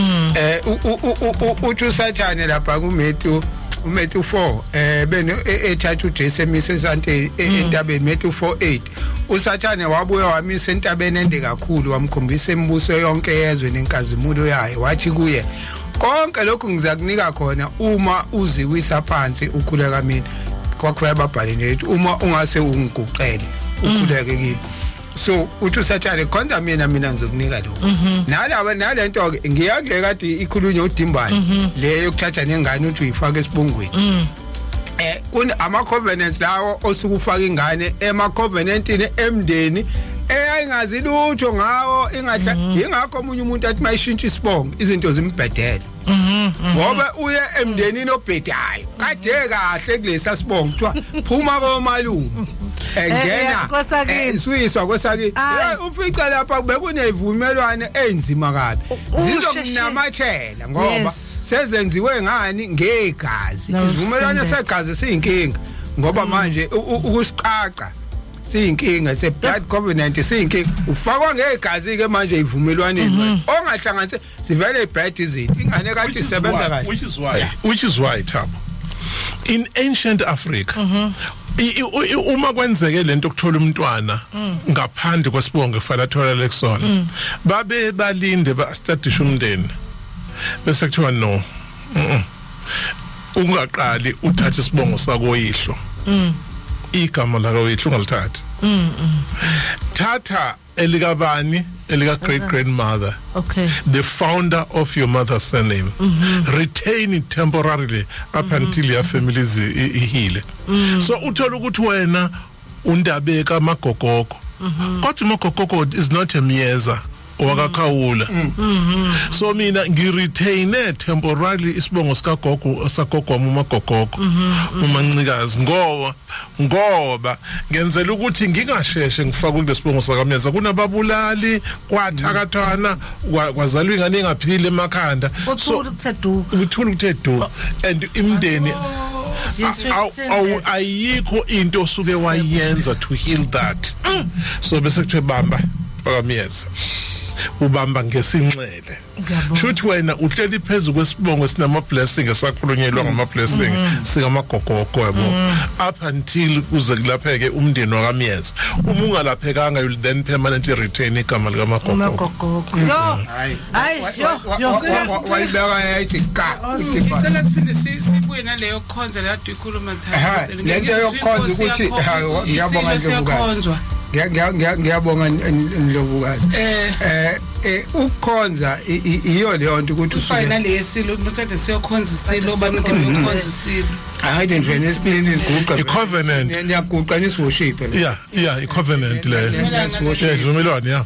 uthi usathane lapha kuMatthew 4 bene echurch uJesu emise sante entabeni Matthew 4:8 usathane wabuya wamisa entabeni ende kakhulu wamkhombisa embuso yonke yezwe nenkazimulo yayo wathi kuye konke lokhu ngizakunika khona uma uziwisa phansi ukhuleka mina kwakhona babhali nje uma ungase ungiguqele ukhuleke kimi so uthi usathane khonza mina ngizokunika lokho nalento ke ngiyakule kade ikhulunywa uDimbane leyo yokuthatha nengane uthi uyifaka esibungweni kun ama covenants lawo osukufaka ingane ema covenantini emndeni eyayingazi lutho ngawo ingakho omunye umuntu athi mayishintsha isibongo izinto zimbhedela ngoba uye emndenini obhedayo kade kahle kulesa sibongo kuthiwa phuma komalume engena suyiswa kwesakini ufica lapha bekunevumelwane enzima kabi zizokunamathela ngoba sezenziwe ngani ngegazi ivumelwane segazi siyinkinga ngoba manje ukusiqaqa siyinkinga se blood covenant siyinkinga ufakwa ngegazi ke manje ivumelwaneni ongahlanganise sivele ibad izinto ingane kathi isebenza kahle which is why Thabo in ancient Africa uma kwenzeke lento ukuthola umntwana ngaphandle kwesibongo efana thola lekusona babe balinde ba establish umndeni bese kuthiwa no ungaqali uthathe isibongo sakoyihlo igama la koyihlo ungalithatha Tata eligabani elika great grandmother. Okay. The founder of your mother's surname. Retain it temporarily up until your family is ihile. So uthola ukuthi wena undabeka magogoko. Kodwa magogoko is not a miyeza owakakhawula. So mina ngiretaine temporarily isibongo sikagogo sagogo umagogoko umancikazi ngoba ngenzela ukuthi ngingasheshe ngifake kulesibongo sakamyeza kunababulali kwathakathana kwazalwa ingane engaphilile emakhanda Uthula ukuthe du and imndeni ayikho into osuke wayenza to heal that. So bese kuthe bamba bakamyeza ubamba ngesinxele shuthi wena uhleli phezulu kwesibongo esinama blessing esakhulunyelwa ngama blessing singamagogoko yabo up until kuze kulapheke umndeni wakamyeza uma ungalaphekanga you then permanently retain igama likamagogoko. wayibeka yayithi ka ngicela siphinde sibuye naleyo khonza la dukhuluma Aha, lento yokukhonza ukuthi ngiyabonga Ndlovukazi. Ngiyabonga Ndlovukazi. Ukukhonza iyo leyo nto ukuthi ufayina lesilo umuntu siyokhonza isilo banike ukukhonza isilo. I didn't train explain it A covenant. Ngiyaguqa nisworship. Yeah, a covenant le. Yes, umelwane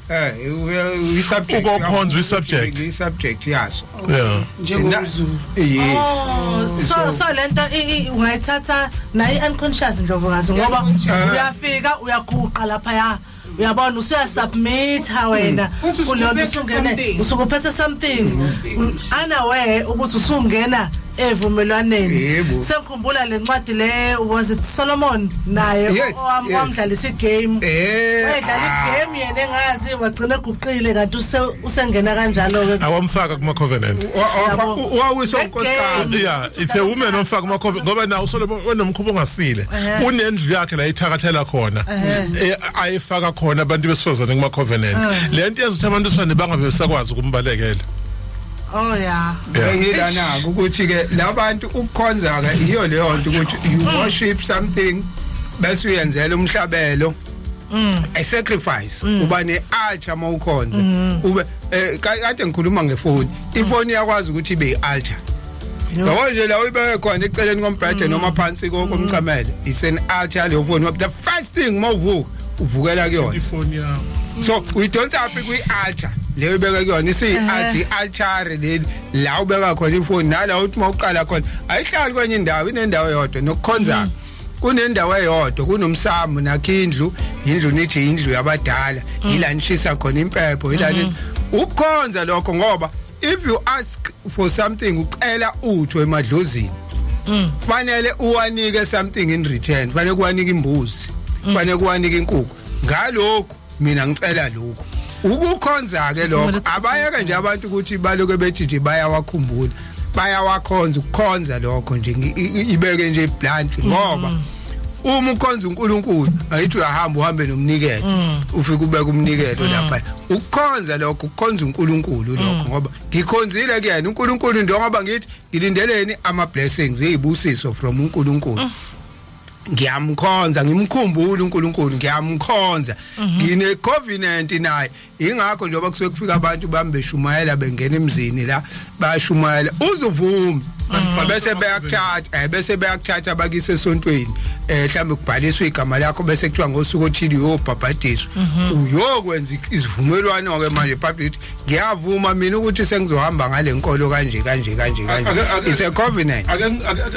we subject. Ukukhonza we subject. We subject yaso. Yeah. NjengoMzulu. Yes. So lento ungayithatha nayi unconscious Ndlovukazi ngoba uyafika uyaguqa lapha ya uyabona usuyasubmit wena kulona usungene usukuphethe something unaware ukuthi usungena evumelwaneni. Sengikhumbula lencwadi le was it Solomon naye owamdlalisa igame wayedlala igame yena engazi wagcina eguqile kanti usengena kanjalo ke awamfaka kuma covenant. Wawisonkosikazi. Yeah, it's a woman omfaka kuma covenant ngoba nawo Solomon onomkhubo ongasile unendlu yakhe la ithakathela khona ayifaka khona abantu besifazane kuma covenant. Lento yenza ukuthi abantu besifazane bangabe besakwazi ukumbalekela. Oh yeah. Ngilana ukuthi ke labantu ukukhonza ke iyo leyo nto ukuthi you worship something bese uyenzela umhlabelo a sacrifice uba ne altar mawukhonza ube kade ngikhuluma ngefoni ifoni yakwazi ukuthi ibe altar yabo nje la uyibeke khona eceleni kombrede noma phansi komcamele it's an altar leyo phone the first thing mawuvuka uvukela kuyona Ifoni yakho. so we don't have to altar leyo beka kuyona isi altar le la ubeka khona ifoni nala uthi mawuqala khona ayihlali kwenye indawo inendawo yodwa nokukhonza kunendawo eyodwa kunomsamo nakhindlu indlu nithi indlu yabadala ila nishisa khona impepho ila ukukhonza lokho ngoba if you ask for something ucela utho emadlozini fanele uwanike something in return fanele kuwanike imbuzi fanele kuwanike inkukhu ngalokho mina ngicela lokho ukukhonza ke lokho abayeke nje abantu ukuthi baloke bethi nje bayawakhumbula bayawakhonza ukukhonza lokho nje ibeke nje blunt ngoba uma ukhonza uNkulunkulu ayithi uyahamba uhambe nomnikelo ufike ubeka umnikelo lapha ukukhonza lokho ukukhonza uNkulunkulu lokho ngoba ngikhonzile kuyena uNkulunkulu ngoba ngithi ngilindeleni ama blessings ezibusiso from uNkulunkulu ngiyamkhonza ngimkhumbula uNkulunkulu ngiyamkhonza ngine covenant naye ingakho njengoba kusuke kufika abantu bami beshumayela bengena emzini la bayashumayela uzuvuma bese beyakuthatha bakise esontweni mhlambe kubhaliswa igama lakho bese kuthiwa ngosuku othile uyobhabhadiswa uyokwenza isivumelwano ke manje public ngiyavuma mina ukuthi sengizohamba ngale nkolo kanje it's a covenant ake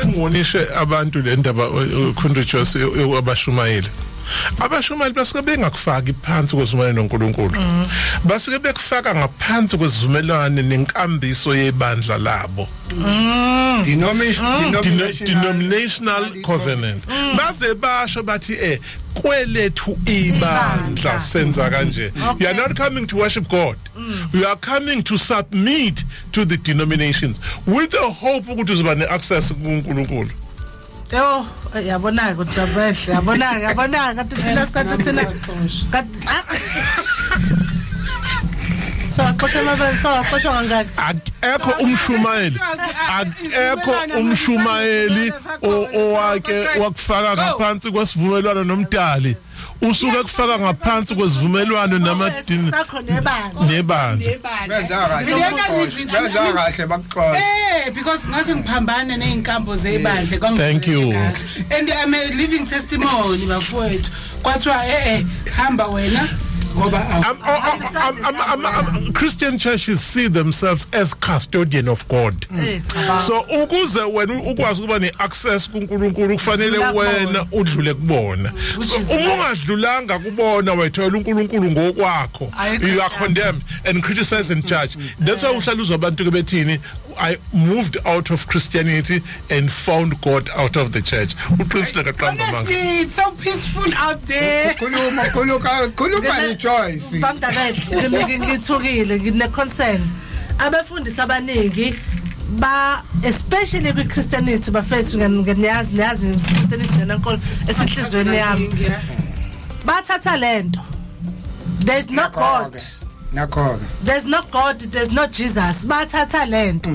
ngiwonishe abantu le ndaba khundrichos abashumayeli abashumayeli basike bengakufaki phansi kwezivumelwano noNkulunkulu basike bekufaka ngaphansi kwezivumelwano nenkambiso yebandla labo denominational covenant base basho bathi kwelethu ibandla senza kanje you are not coming to worship God you are coming to submit to the denominations with the hope ukuthi uzoba neaccess kuNkulunkulu. Yo yabona ukuthi abehle yabona kathi thina sikhathi thina Saxoxa ngangaki akekho umshumayeli owake wakufaka ngaphansi kwesivumelwano nomdali usuke kufaka ngaphansi kwesivumelwano namadini sakho nebandla benza kahle bakuxoxa because ngase ngiphambana neinkambo zebandle Thank you. And I'm a living testimony bafowethu kwathiwa hamba wena Christian churches see themselves as custodian of God. So ukuze wena ukwazi ukuba neaccess kuNkulunkulu kufanele wena udlule kubona. So uma ungadlulanga kubona wethola uNkulunkulu ngokwakho, you are condemned and criticized in church. That's why uhlala uzabantu ke bethini I moved out of Christianity and found God out of the church. Honestly, it's so peaceful out there. Khuluma choice. Ngithukile ngine concern. Abafundisi abaningi ba especially with Christianity bafethu ngiyazi Christianity nankolo esenhlizweni yami. Bathatha lento. There's no God. There's no God, there's no Jesus. Bathatha lento.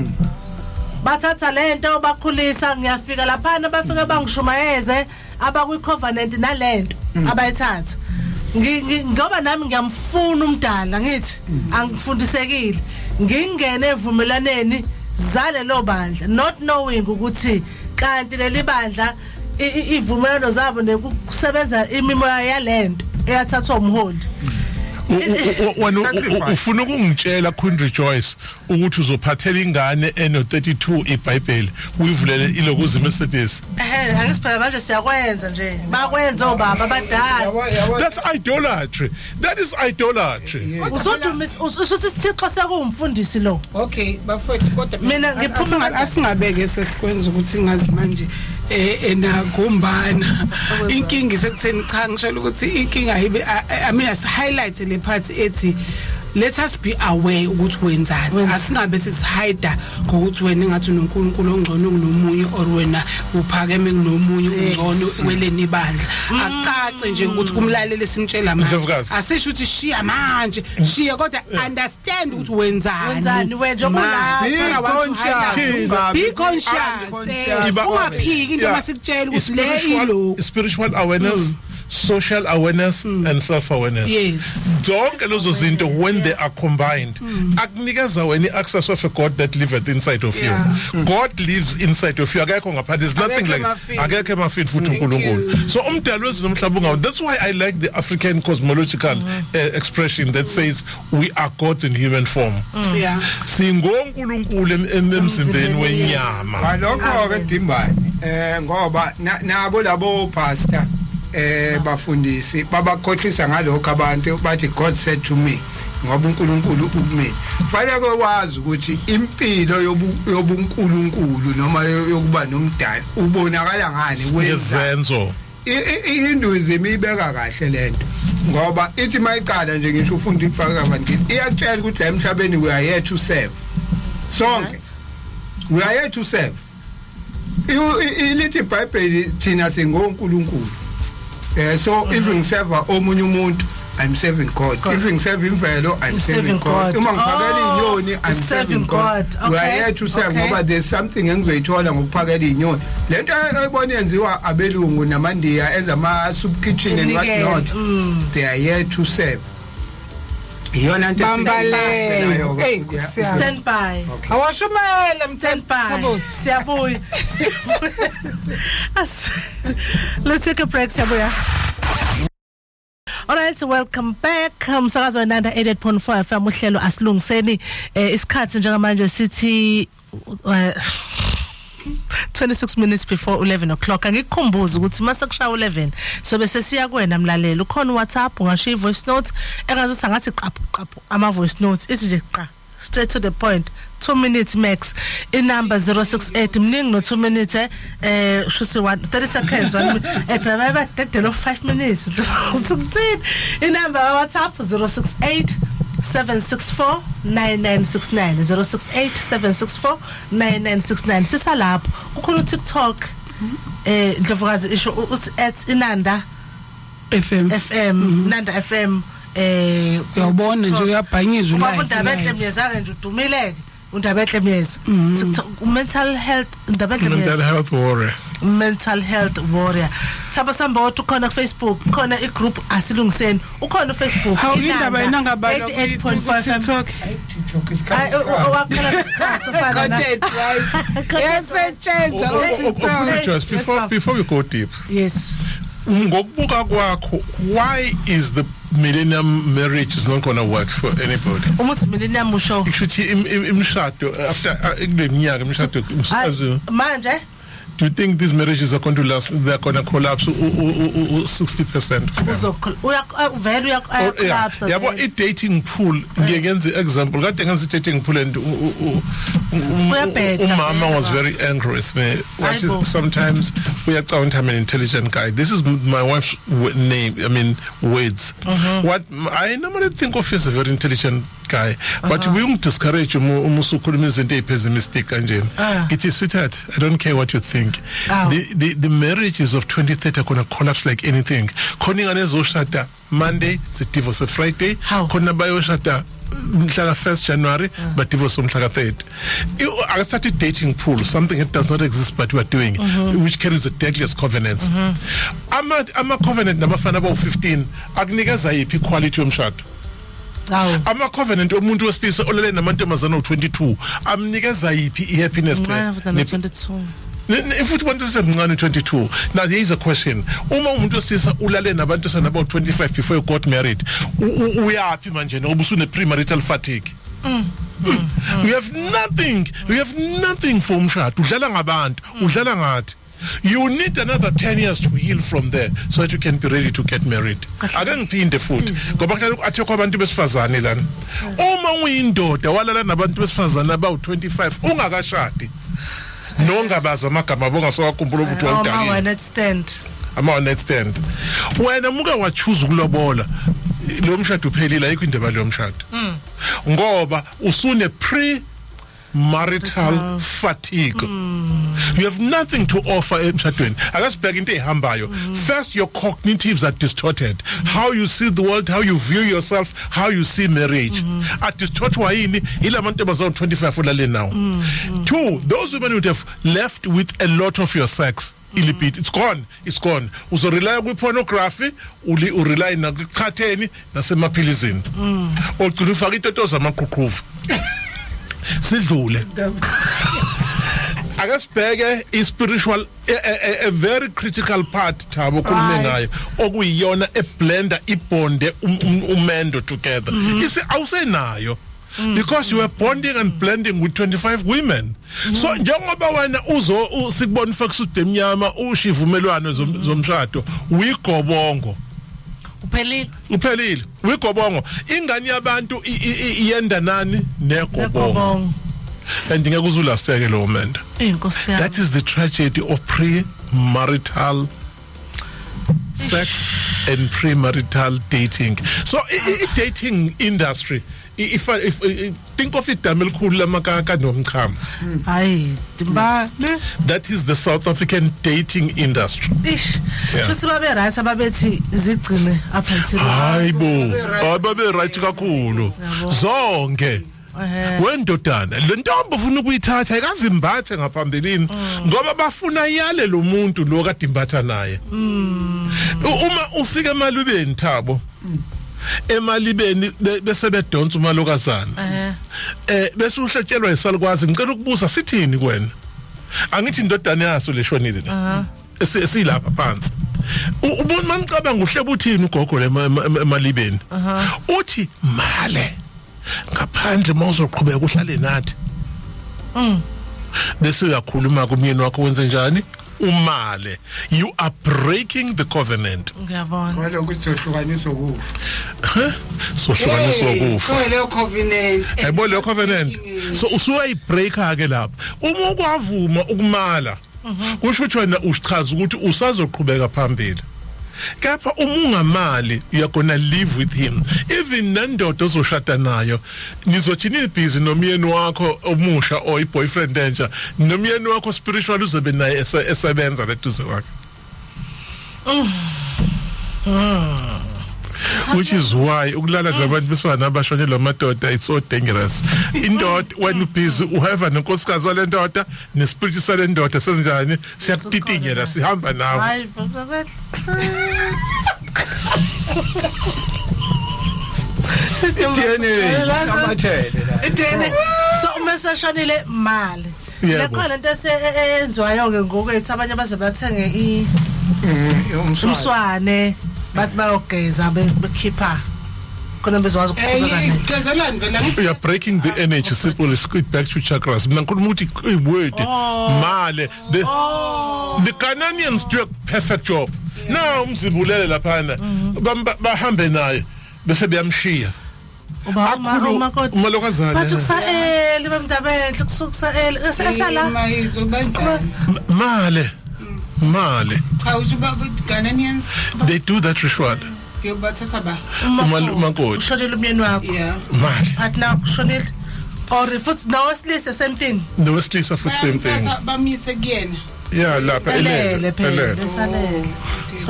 Bathatha lento bakhulisa ngiyafika lapha bafika bangishumayeze abakwi covenant nalento abayithatha. Ngoba nami ngiyamfuna umdala ngithi angifundisekile. Ngingene evumelaneni zalelo bandla not knowing ukuthi kanti leli bandla ivumelano zabo nekusebenza imimoya yalento eyathathwa umholi. Ufuna ukungitshela Queen Rejoice ukuthi uzophathela ingane eno32 iBhayibheli uyivulele ilokuzi Mercedes. Angisiphela manje siyakwenza nje. Bakwenza obaba abadala. That's idolatry. That is idolatry. Usuthi isithixo sekumfundisi lo. Okay, bafowethu kodwa mina ngiphuma asingabeke sesikwenza ukuthi ngazi manje enagombana inkingi sekutheni cha ngishela ukuthi inkinga yibe I mean as highlight le part ethi let us be aware ukuthi wenzani asingabe sisihide ngokuthi wena ngathi uNkulunkulu ongcono kunomunye or wena uphakeme kunomunye ungcono weleni ibandla acace nje ukuthi kumlaleli simtshela manje asisho ukuthi shiya manje shiya kodwa understand ukuthi wenzani wena be conscious ungaphiki into masikutshela ukuthi le ilo spiritual awareness social awareness and self-awareness. Yes. Zonke lezo zinto when they are combined akunikeza wena access of a God that liveth inside of you. God lives inside of you. Akekho ngapha. There's nothing like akekho emafini futhi uNkulunkulu. So umdalo wezulu nomhlaba ungawo. That's why I like the African cosmological expression that says we are God in human form. Singonkulunkulu emzimbeni wenyama. Ngalokho ke Dimbane ngoba nabo labo pastor bafundisi babakhohlisa ngalokho abantu bathi God said to me ngoba uNkulunkulu ukumina fanele kwazi ukuthi impilo yobuNkulunkulu noma yokuba nomdali ubonakala ngani wenzenzo iHinduism ibeka kahle lento ngoba ithi mayiqala nje ngisho ufunda ifaka abantu iyatshela ukuthi la emhlabeni we are here to serve sonke we are here to serve ilithi iBhayibheli thina singoNkulunkulu. So if you serve omunye umuntu I'm serving God. If you serve imvelo I'm serving God. Uma ngiphakela inyoni I'm serving God. We are here to serve ngoba there's something engizoyithola ngokuphakela inyoni. Lento ayibona yenziwa abelungu namandiya enza ama soup kitchen and what not. They are here to serve. Iyona nto stand by. Awashumela stand by. Siyabuya. Let's take a break, siyabuya. Alright, so welcome back. Umsakazo wenanda 88.4 FM uhlelo asilungiseni isikhathi njengamanje sithi 26 minutes before 11 o'clock. Angikukhumbuza ukuthi mase kushaya 11 so bese siya kuwena mlaleli ukhona WhatsApp ungashiya voice note engazothi ngathi qaphu ama voice notes ithi nje qa straight to the point 2 minutes max inumber 068 mningi no 2 minutes shusi 30 seconds phela dedelo 5 minutes ukuthini inumber WhatsApp 068 7649969 068 sisalapho kukhona TikTok Ndlovukazi isho uthi @inanda FM Nanda FM uyabona nje uyabhanyizwa live ubaba Ndabethle myezake nje udumileke undabetle myezi mental health undabetle mental myezi health warrior. mental health warrior Thaba Samboto ukhona ku Facebook khona I group asilungiseni ukhona Facebook How indaba inangabalo 88.5 TikTok wakhala content right yes Before we go deep, yes ngokubuka kwakho, why is the millennium marriage is not going to work for anybody? umuthi millennium usho Kushuthi imshado after kuleminyaka imshado manje do you think these marriages are going to last? They're going to collapse 60% for them? uvela uyakolapse Yabo i-dating pool ngiyenza example kade ngenza i-dating pool and umama was very angry with me. What is sometimes uyacabanga I'm an intelligent guy. This is my wife's name, I mean words. What I normally think of as a very intelligent guy, but we won't discourage umusukhuluma izinto ezipessimistic kanje. It is sweetheart, I don't care what you think. The marriages of 2030 are going to collapse like anything. Khona ingane ezoshada Monday, the divorce Friday. Khona bayoshada mhla 1st January but divorce on mhla 3rd. I started dating pool, something that does not exist but we are doing, which carries the deadliest covenants. I'm a covenant nabafana aba 15 akunikeza yiphi quality yomshado. Ama covenant omuntu wesilisa olele namantombazana u22 amnikeza yiphi ihappiness if umuntu osemncane 22. Now there is a question, uma umuntu wesilisa ulale nabantu sana about 25 before you got married uyapi manje ngoba usune premarital fatigue. You have nothing for umshado, udlala ngabantu, udlala ngathi. You need another 10 years to heal from there so that you can be ready to get married. Ake ngiphinde futhi ngoba kaloku athe kwabantu besifazane lana uma uyindoda walala nabantu besifazane about 25 ungakashadi nongabaza amagama bongasowakhumbula ukuthi wawudakile ama one night stand wena muka wachoose ukulobola lo mshado uphelile ayikho indaba lo mshado ngoba usune marital fatigue. You have nothing to offer emshadweni. Akasibheka into ehambayo. First, your cognitives are distorted. How you see the world, how you view yourself, how you see marriage. At distortwa yini ila mantombazana 25 ulale now. Two, those women would have left with a lot of your sex. It's gone. Uzorely kwi pornography, urely na kukhatheni nasemaphilizini. Ogcina ufaka itoto zamaqhuqhuva. Sidlule akasibheke spiritual a very critical part thabo khulume ngayo okuyiyona eblender ibonde umendo together isi awusenayo because you were bonding and blending with 25 women. So njengoba wena sikubona ufaka udemnyama ushivumelwano zomshado uyigobongo uphelile wigobongo ingane yabantu iyenda nani negobongo and ngeke uzulasteke lo menda. That is the tragedy of pre-marital sex and pre-marital dating. So dating industry, if think of it damelikhulu lamakaka nomchamo. That is the South African dating industry. Sibabe right ababethi zigcine up until babe right kakhulu zonke wendodana le ntombi ufuna ukuyithatha ikazimbathe ngaphambilini ngoba bafuna yale lo muntu lo kade imbatha naye. Uma ufika emalubeni Thabo emalibeni bese bedonsa umalokazana bese uhlatshelwa isalukwazi ngicela ukubuza sithini kwena angithi indodana yaso leshonile la esilapha phansi ubona manicabanga uhleba uthini ugogo emalibeni uthi male ngaphandle mawuzoqhubeka uhlale nathi bese uyakhuluma kumyeni wakho wenze njani umale. You are breaking the covenant. Ngiyabona kwalo ukuthi sohlukaniswa ukufa sohlukaniswa ukufa leyo covenant yebo leyo covenant so usuyayibreaka ke lapho uma ukwavuma ukumala kusho ukuthi wena usichaza ukuthi usazoqhubeka phambili. Kepha umungamali you are gonna live with him even nandoda ozoshada nayo nizothini busy nomyeni wakho omusha or boyfriend entsha nomyeni wakho spiritual uzobe naye esebenza leduze wakhe which is why ukulala ngabantu besifana abashonelwa amadoda it's so dangerous. Indoda when you busy uhava nenkosikazi wale ndoda nespiritu sale ndoda senjani siyakutitinyela sihamba nawe. Hayi bafethu. Ithene so uma seshonile imali. Lekhona lento eyenziwayo ke ngokwethu abanye baze bathenge umswane bathi bayogeza bekhipha khona bezwazi ukuqhubeka nayo. We are breaking the energy simple squid back to chakras. Mina ngikhuluma ukuthi word male the Ghanaians do a perfect job. Now umzimbulele laphana bahambe naye bese beyamshiya. Umalokazana bathi kusaeli bemndabeni kusukusaeli esala male cha ujuba Ghanaians they do that ritual yobathatha ba umakoti ushonela umyeni wakho mali athi na ushonela or futhi nawe silise same thing the weslisa for same thing bamise kuyena lapha elele besalele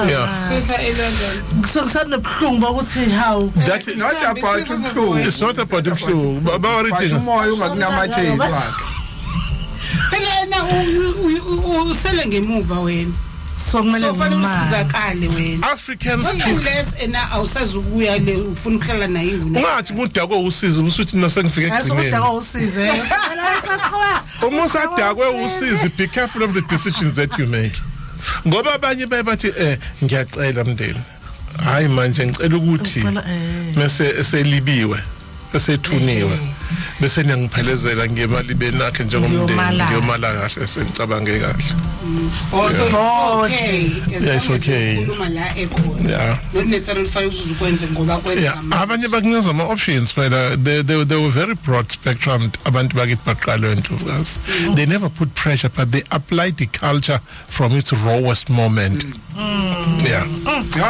yeah so elele kusanebhlungu ukuthi how that is not about ubuhlungu. it's not about the flu bawarithi Umoya ungakunamatheli wakhe. phela na usele ngemuva wena so kumele sofanele imali usizakale wena Africans unless ena awusazukuya le ufuna ukuhlala naye ungathi umuntu akwe usizi usuthi nasengifike egcineni ayisodaka usize uma usadakwe usizi be careful of the decisions that you make ngoba abanye bathi ngiyacela mndeni hayi manje ngicela ukuthi mase eselibiwe esethuniwe bese niyangiphelezela ngemali benakhe njengomndeni ngiyomala kahle sengicabange kahle also okay it's okay ukhuluma la ekhona yeah not necessarily ufike uzukwenze ngoba kwenza abanye bakunika ama options phela they were very broad spectrum abantu bakithi baqalwe into us they never put pressure but they applied the culture from its rawest moment yeah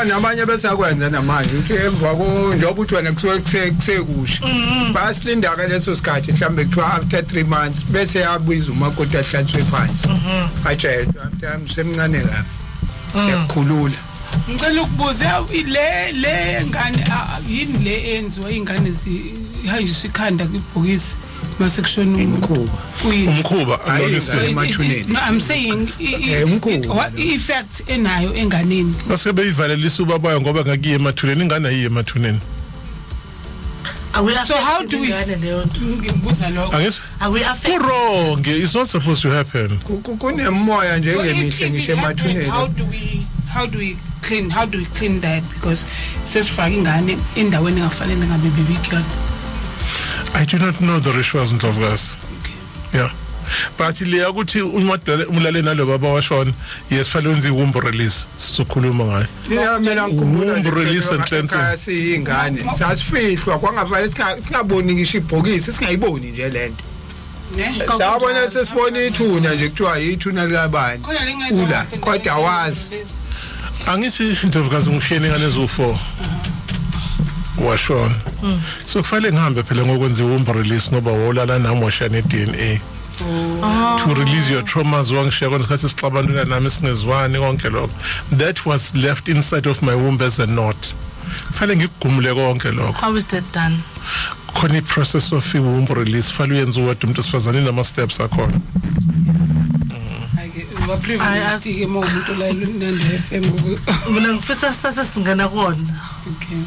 nabanye besakwenza namanje uthi emva njengoba uthi wena kusuke kusekusha basilinda ke leso sikhathi mhlambe kuthiwa after 3 months bese yabuza umakoti ahlathwe phansi atshelwa semncane lapha siyakhulula ngicela ukubuza le ngane yini le enziwa ingane zihanjiswa ikhanda kwibhokisi masekushona umkhuba emathuneni I'm saying what effect enayo enganeni base beyivalelisa ubabayo ngoba ngakiye emathuneni ingane ayiye emathuneni. So how do we wrong it's not supposed to happen kunemoya njengemihle ngisho emathuneni how do we clean that because sesifaka ingane endaweni engafanele ngabe bebikiyona. I do not know the rituals of us yeah but le ukuthi umlaleli nalo baba washona yesifale wenza womb release sizokhuluma ngayo mina ngikhumbula womb release and cleansing siyingane sasifihlwa kwangavale singaboni ngisho ibhokisi singayiboni nje lento sabona sesibona ithuna nje kuthiwa yithuna likabani ula kodwa wazi angithi intovukazi ngishiyene ngane zo4 washona so kufanele ngihambe phela ngokwenza womb release ngoba wolala nami washana DNA to release your traumas wangishiya kwesikhathi sixabana nami singezwani konke lokho that was left inside of my womb as a knot kufanele ngigumule konke lokho. How is that done? Khona i-process of womb release fanele uyenze uwedwa umuntu esifazane nama steps akhona. Ayasike uma umuntu la eNanda FM ngoku mina ngifisa sasingena kona. Okay.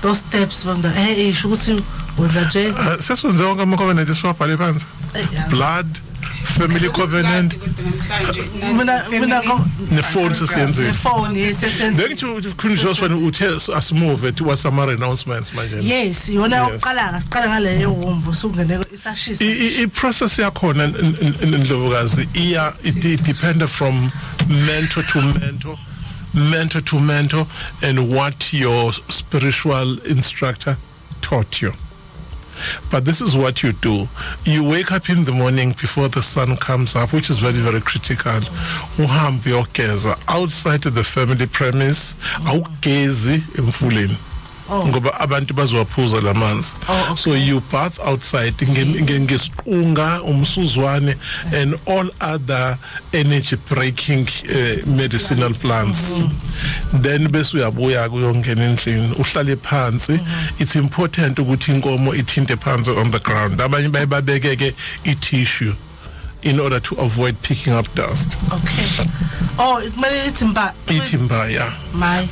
Those steps from the isho ukuthi wenza nje sesenze wonke ama covenant esiwabhale phansi blood family covenant mina ne phone sesenze the phone yesesenze then to Queen Joshua uthe asimove towards some announcements manje yes yona uqala siqala ngale yewombo sokungene isashisa I process yakhona indlovukazi it depend from mentor to mentor and what your spiritual instructor taught you. But this is what you do. You wake up in the morning before the sun comes up, which is very, very critical. Uhambe uyogeza outside the family premise, awugezi emfuleni. ngoba abantu bazowaphuza lamanzi. So you bath outside ngesiqunga umsuzwane and all other energy breaking medicinal plants. Then bese uyabuya kuyongena endlini uhlale phansi. It's important ukuthi inkomo ithinte phansi on the ground. Abanye bayibabekeke i-tissue in order to avoid picking up dust. Okay. Oh, kumele itimba yeah.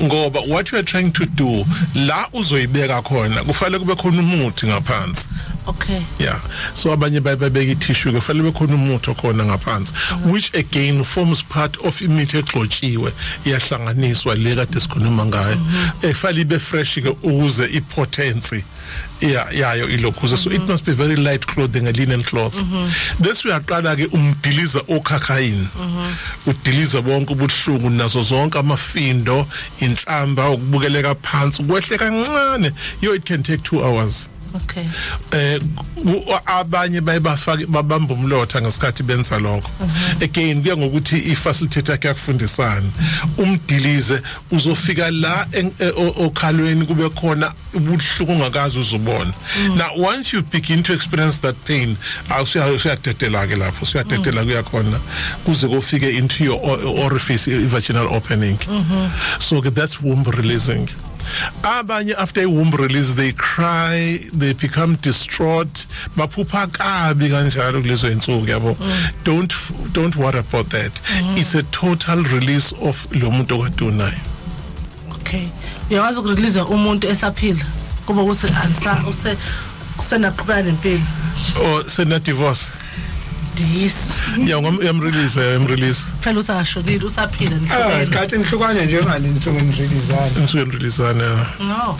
Ngoba what you are trying to do la uzoyibeka khona kufanele kube khona umuthi ngaphansi. Okay. Yeah. So abanye bayibeka i-tissue kufanele kube khona umuthi khona ngaphansi, which again forms part of imithi egxotshiwe iyahlanganiswa le kade sikhuluma ngayo. Efanele ibe fresh ke ukuze ipotency yayo ilokhuza. So it must be very light clothing, a linen cloth. This we are qala ke umdiliza okhakhaini. Udiliza bonke ubuhlungu nazo zonke amafindo, inhlamba, ukubukeleka phansi, kwehle kancane. It can take 2 hours. Okay. Abanye bayibafaka babamba umlotha ngesikhathi benza lokho. Again kuya ngokuthi ifacilitator yakhe yakufundisana. Umdilize uzofika la okhalweni kube khona ubuhlungu ongakazi uzubona. Now once you begin to experience that pain, awusuyadedela ke lapho, usuyadedela kuyakhona kuze kufike into your orifice, vaginal opening. So that's womb releasing. Abanye after a womb release they cry, they become distraught, baphupha kabi kanjalo kulezo insuku yabo. Don't worry about that. It's a total release of lo muntu okadunayo. Okay. Uyawazi ukurelease umuntu esaphila kuba usenaqhubeka nempilo. Or sena divorce. Yes. Yeah, I'm release. Phela usashonile usaphila nje. Kanti nihlukane njengani nisuke nireleasana. No.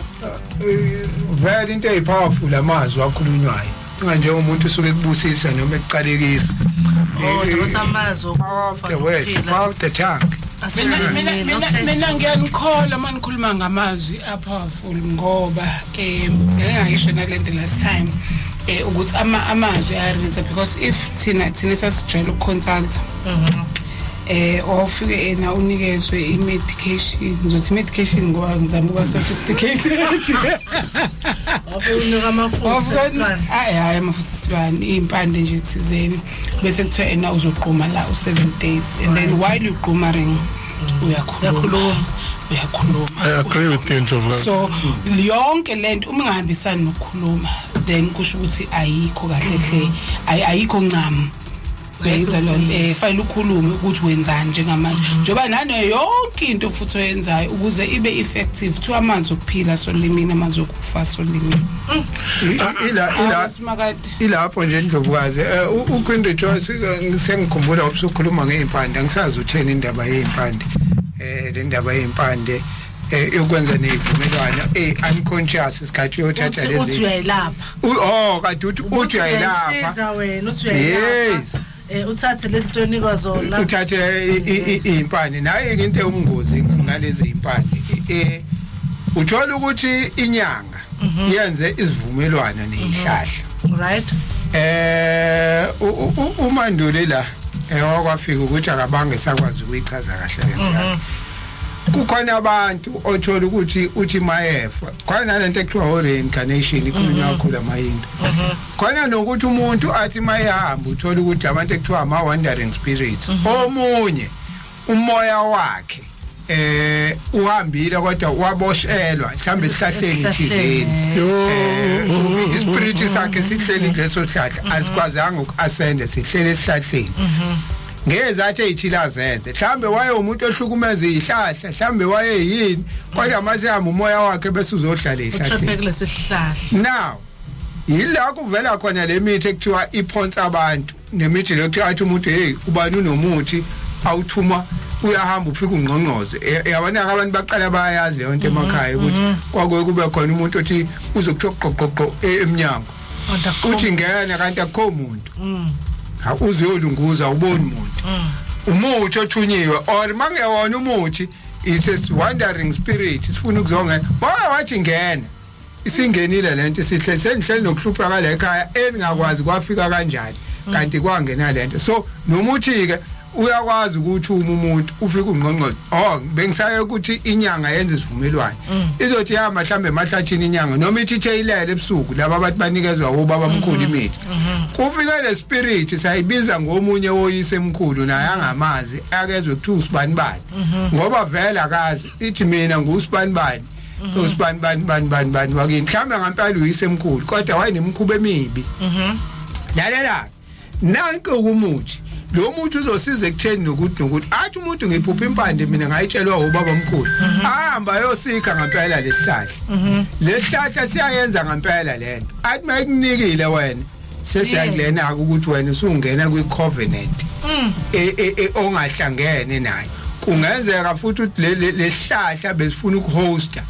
Vele into eyipowerful amazwi akhulunywayo. Kanje umuntu usuke kubusisa noma ekuqalekisa. Ndosamazwi of the tongue. Mina ngiyanikhola manikhuluma ngamazwi apowerful ngoba ngiyayisho nalento last time ukuthi amazwi ayariza, because if thina sasijwayele uconsult ofike na unikezwe i-medication, ngizothi medication ngoba ngizama ukuba sophisticated. Unika amafutha isilwane impande nje thizeni bese kuthiwa ena uzoqhuma la u7 days, and then while you qummering uyakhuluma. I agree with you, Jovan. So yonke lento uma ngihambisana nokukhuluma then kusho ukuthi ayikho kahle, ayikho ncamo. Beyizwa lo file ukhulume ukuthi wenzani njengamanje njoba nane yonke into futhi oyenzayo ukuze ibe effective to amanzi okuphila solimini, amanzi okufa solimini. Ilapho nje Ndlovukazi uKwinde Joyce sengikhumbula ubusukhuluma ngeimpande, ngisazi utheni indaba yeimpande. Le ndaba yeimpande yokwenza nezivumelwano unconscious isikhathi yothatha lezi uthi uyayilapha. Kanti uthi uyayilapha. Siza wena uthi uyayilapha. Uthathe lezinto onikwa zona. Uthathe impande naye into eyingozi ngalezi impande. Uthola ukuthi inyanga yenze isivumelwano nezihlahla. Right. Umandule la wakwafika ukuthi akabange sakwazi ukuyichaza kahle lento. Kukhona abantu othola ukuthi uthi mayefa khona lento ekuthiwa reincarnation ikhulunywa kakhulu amahindu. Khona nokuthi umuntu athi mayehamba uthola ukuthi abantu ekuthiwa ama wandering spirits omunye umoya wakhe uhambile kodwa waboshelwa mhlambe esihlahleni thizeni. Ispirit sakhe sihleli leso sihlahla asikwazanga ukusende sihlele esihlahleni. Ngezathi ezithila zenze mhlambe waye umuntu ohlukumeza izihlahla mhlambe waye yini kodwa masihamba umoya wakhe bese uzohlala esihlahla. Now yila kuvela khona le mithi ekuthiwa iphonsa abantu nemithi lokuthiwa athi umuntu hey ubani unomuthi awuthuma uyahamba ufika ungqongqoze. Yabona abantu baqala bayazi leyo nto emakhaya ukuthi kwakuye kube khona umuntu othi uzokuthoqoqoqo eminyango uthi ngena kanti akukho umuntu. Uzuyolunguza uboni umuntu. Umuthi othunyiwe or mangewona umuthi it's a wandering spirit sifuna ukuzonga wathi ngena isingenile lento sihle senhle nokuhlupha kala ekhaya engakwazi kwafika kanjani kanti kwangena lento. So nomuthi ke uyakwazi ukuthi umuntu ufike ungqongqoze bengisaye ukuthi inyanga yenze isivumelwano izothi yama mhlambe emahlathini inyanga noma ithi ilele ebusuku laba abantu banikezwa ubaba omkhulu imithi kufike le spirit sayibiza ngomunye woyise emkhulu naye angamazi akezwe kuthiwa usibani bani ngoba vele akazi ithi mina ngusibani bani usibani bani wakini mhlambe ngempela uyise emkhulu kodwa wayenemkhuba emibi lalela nanke ukumuthi lo muntu uzosiza ekutheni nokuthi athi umuntu ngiphupha impande mina ngayitshelwa ubaba omkhulu ahamba yosika ngempela lesihlahla siyayenza ngempela lento athi mayikunikile wena sesiyakulena ukuthi wena usungena kwi-covenant ongahlangene naye kungenzeka futhi ukuthi lesihlahla besifuna ukuhosta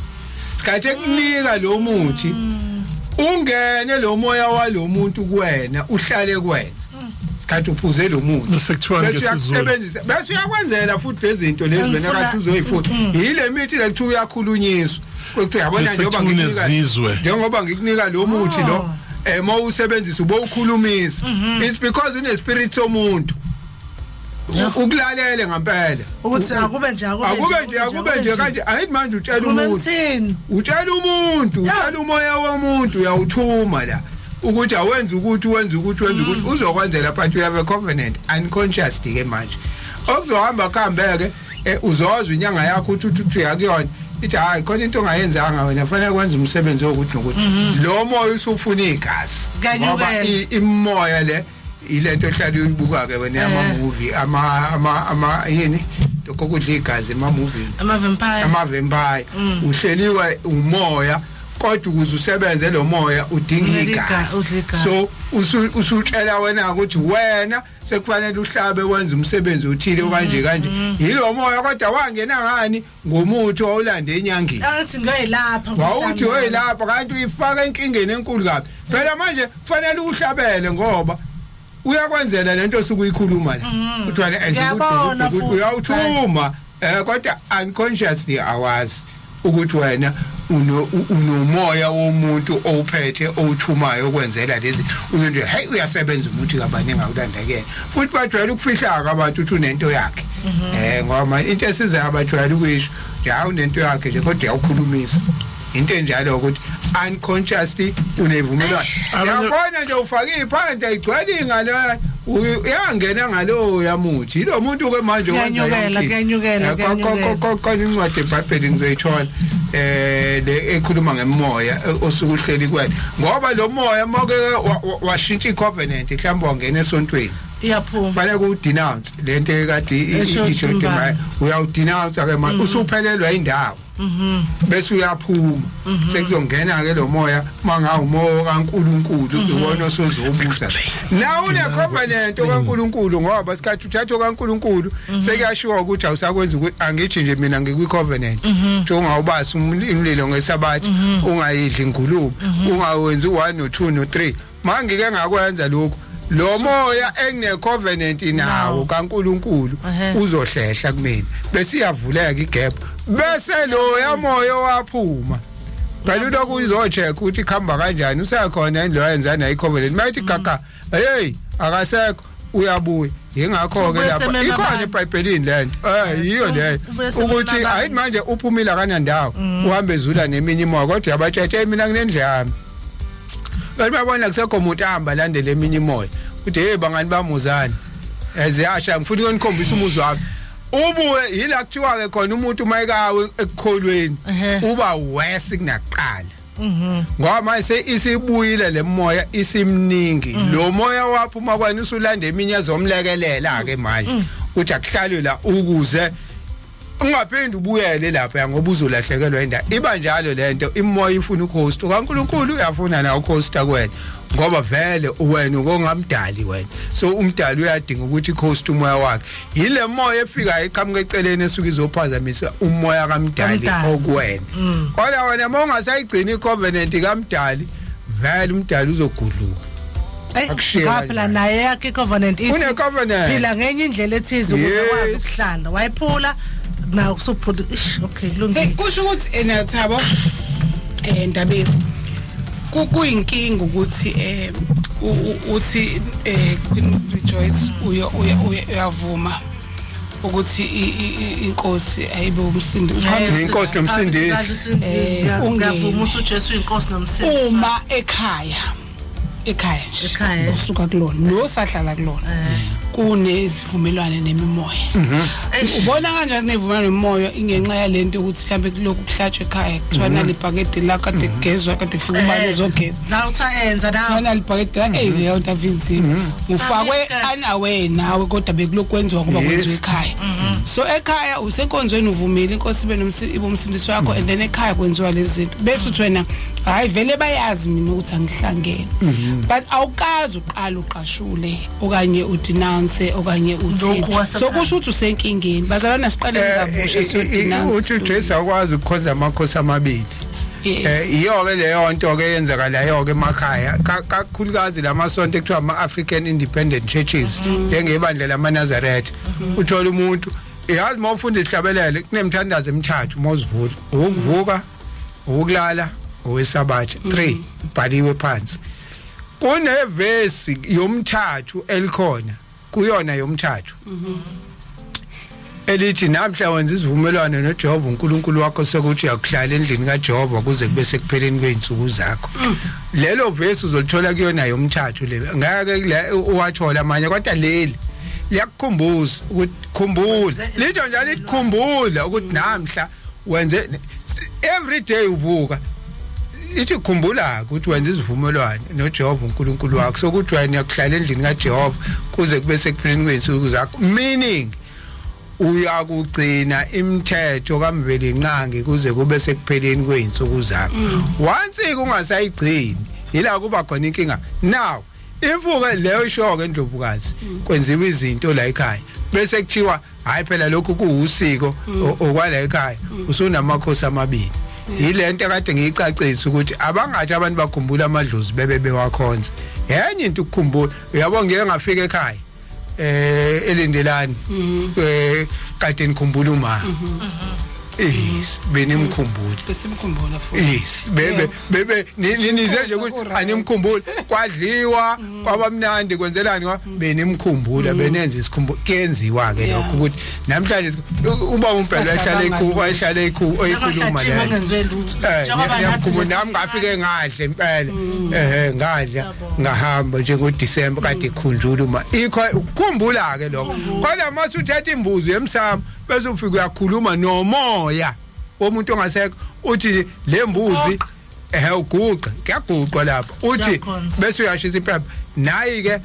sikhathi ekunika lo muthi ungene lo moya walo muntu kuwena uhlale kuwena sikhathi uphuze lo muntu besiyasebenzisa bese uyakwenzela futhi lezinto lezi wena kathi uzoyifuna yile mithi lekuthiwa uyakhulunyiswa kwethu yabona njengoba ngikunika lo muthi lo mawusebenzisa ubowukhulumisa it's because une spirit somuntu ukulalele ngempela ukuthi akube nje kanje ayithi manje utshela umuntu umoya womuntu uyawuthuma la ukuthi awenze ukuthi uzokwenzela but you have a covenant unconsciously ke manje okuzohamba khambeke uzozwa inyanga yakho ukuthi yakuyona ithi hayi khona into ongayenzanga wena fanele kwenza umsebenzi wokuthi nokuthi lo moya usufuna igazi ngoba imoya le ilento ehlala uyibuka ke wena ama movie ama yini lokudla igazi ama movie ama vampire uhleliwe umoya kodwa ukuze usebenze lo moya udinga igazi so usutshela wena ukuthi wena sekufanele uhlabe wenza umsebenzi uthile kanje yilo moya kodwa wangena ngani ngomuthi owulande enyangeni athi ngoyilapha wawuthi oyilapha kanti uyifaka enkingeni enkulu kabi phela manje kufanele uhlabele ngoba uyakwenzela lento osukuyikhuluma la uthwala enje uyawuthuma kodwa unconsciously awazi ukuthi wena unomoya womuntu owuphethe owuthumayo okwenzela lezi uzinto hey uyasebenza umuthi kabani engawulandakene futhi bajwayele ukufihla abantu uthi unento yakhe ngoba into esiza abajwayele ukuyisho nje awunento yakhe nje kodwa uyakhulumisa into enjalo ukuthi unconsciously unevumelwano yabona nje ufake iphansi ayigcwele ingalo uyangena ngalo yamuthi lo muntu ke manje kuyanyukela kokho incwadi eBhayibhelini ngizoyithola le ekhuluma ngemoya osukuhleli kwena ngoba lo moya moke washintsha icovenant mhlawumbe wangena esontweni iyaphuma fanele ukudenounce lento ekade isho tema uyawudenounce ke manje usuphelelwa indawo bese uyaphuma sekuzongena ke lo moya mangawumoya kaNkuluNkulu iwona osozobusa la une covenant kaNkuluNkulu ngoba sikhathi uthatha kaNkuluNkulu sekuyashiwa ukuthi awusakwenza ukuthi angithi nje mina ngikwi-covenant ungawubasi umlilo ngesabathi ungayidli ingulube ungawenzi 1 no 2 no 3 manje ngike ngakwenza lokho lo moya engine covenant nawo kaNkuluNkulu uzohlehla kumina bese iyavuleka igap bese lo yamoya waphuma phela lokhu uzocheck ukuthi khamba kanjani usekhona indlo yenza na icovenant mayithi gaga hey akasekho uyabuya ingakho ke lapha ikhona eBhayibhelini lento yiyo leyo ukuthi ayithi manje uphumile kanandawo uhambe ezula neminye imoya kodwa yabatshetshe mina kunendlami bayabona kusekho umuntu ahamba landele eminye imoya uthi hey bangani bamuzana eziyasha ngifuna ukunikhombisa umuzi wami ubuye yila kuthiwa ke khona umuntu mayikawe ekukholweni uba wesi kunaqala ngoba manje isibuyile lemoya isimningi lo moya waphuma kwani usulanda eminye ezomlekelela ke manje uthi akuhlalwe la ukuze ungaphindi ubuyele lapha ngoba uzolahlekelwa indawo iba njalo lento imoya ifuna ukhost kaNkuluNkulu uyafuna na ukhosta kwena ngoba vele wena ukongamdali wena so umdali uyadinga ukuthi ikhost umoya wakhe yile moya efika iqhamuka eceleni esuka izophazamisa umoya kaMdali okuwena kodwa wena mongasayigcina icovenant kaMdali vele umdali uzogudluka akaphela naye yakhe covenant ithi une covenant phila ngenye indlela ethize ukuze wazi ukuhlala wayiphula na usuphula okay kulungile kusho ukuthi enathabo ndabeni kuyinkinga ukuthi uthi Queen Rejoice uyavuma ukuthi inkosi ayibe umsindi inkosi nomsindisi ungavuma ukuthi uJesu inkosi nomsindisi uma ekhaya nje usuka kulona nosahlala kulona kunezivumelwane nemimoya ubona kanjani nezivumelwane nemimoya ingenxa yalento ukuthi mhlambe kuloko kuhlatshwe ekhaya kuthiwa nalibhakede la kade kugezwa kade kufika imali ezogeza la uthayenza la kuthiwa nalibhakede la leyo nto avinzima ufakwe anawe nawe kodwa bekuloko kwenziwa ngoba kwenziwa ekhaya so ekhaya usenkonzweni uvumile inkosi ibe umsindisi wakho and then ekhaya kwenziwa lezi zinto bese uthi wena hayi vele bayazi mina ukuthi angihlangene but awukazi uqala uqashule okanye udenounce okanye uthi so kusho ukuthi usenkingeni bazalana siqale ngabusha so denounce uthi uJesu akwazi ukukhonza amakhosi amabili iyo ke leyo nto ke yenzakalayo ke emakhaya kakhulukazi lamasonto ekuthiwa ama-African Independent Churches njengebandla lamaNazaretha uthola umuntu yazi mawufunda isihlabelele kunemthandazo emthathu mawuzivula ukuvuka ukulala owesabatha 3 bhaliwe phansi kunevesi yomthathu elikhona kuyona yomthathu elithi namhla wenza isivumelwano noJehova uNkulunkulu wakho sokuthi uyakuhlala endlini kaJehova kuze kube sekupheleni kweinsuku zakho lelo vesi uzolithola kuyona yomthathu le ngeke uwathola manje kodwa leli liyakukhumbuza ukuthi khumbula litho njalo likukhumbula ukuthi namhla wenze every day uvuka ithi khumbula ukuthi wenza isivumelwano noJehova uNkulunkulu wakho sokuthi wena uyakuhlala endlini kaJehova kuze kube sekupheleni kweinsuku zakho meaning uyakugcina imithetho kaMvelinqangi kuze kube sekupheleni kweinsuku zakho once kungasayigcini ila kuba khona inkinga now imfuke leyo ishoke endlovukazi kwenziwa izinto la ekhaya bese kuthiwa hayi phela lokhu kuwusiko okwala ekhaya usunamakhosi amabili yilento kade ngiyicacisa ukuthi abangathi abantu bakhumbula amadlozi bebe bewakhonza yenye into ukukhumbula uyabona ngeke ngafika ekhaya elindelani kade nikhumbula uma benimkhumbula besimkhumbula futhi bebe nize nje ukuthi animkhumbula kwadliwa kwabamnandi kwenzelani benimkhumbula benenza isikhumbulo kenziwa ke lokho ukuthi namhlanje uba umpela ehlala eyikhuluma la ngiyakhumbula nami ngafike ngadle impela ngadla ngahamba nje ngoDisemba kade ikhunjula uma ikho ukukhumbula ke lokho kodwa mase uthetha imbuzi emsamo bese ufika uyakhuluma nomoya womuntu ongasekho uthi lembuzi uguqa kuyaguqwa lapha uthi bese uyashisa impepha nayi ke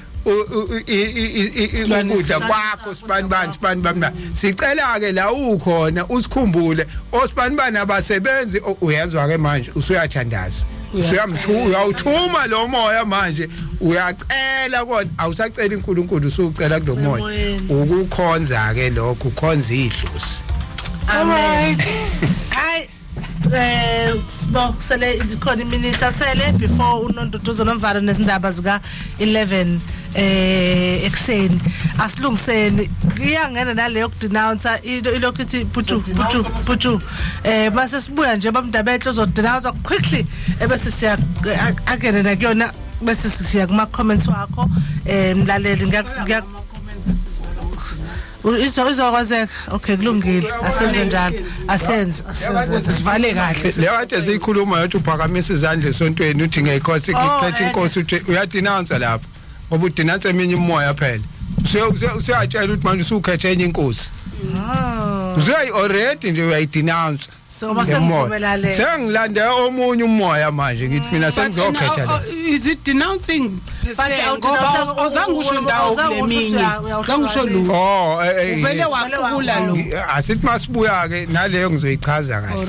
ukudla kwakho sibani sicela ke la ukhona usikhumbule osibani abasebenzi uyezwa ke manje usuyathandaza uyawuthuma lo moya manje uyacela kodwa awusacela uNkulunkulu usucela kulo moya ukukhonza ke lokho ukhonza idlozi amen hayi sibongisele khona iminute athele before uNondodozo nomvalo nezindaba zika 11 ekseni asilungiseni iyangena naleyo kudenounce ilokuthi putu base sibuya nje bamndabethu uzodenounce quickly bese siya agene nakuyona bese siya kuma comments wakho mlaleli izokwazeka okay kulungile asenze njalo asenze sivale kahle leyo kade zikhuluma yathi uphakamisa izandla esontweni uthi ngekhosi ngicethe inkosi uthi uyadenounce lapho ngoba udenounce eminye imoya phela usuyatshela ukuthi manje usukhethe enye inkosi usuyi already nje uyayidenounce so basengivumela le sengilande omunye umoya manje ngithi mina sengizokhetha la is it denouncing ngoba ozange usho ndawo kuleminye uzange usho lu uvele waqhubula lo asithi masibuya ke naleyo ngizoyichaza kahle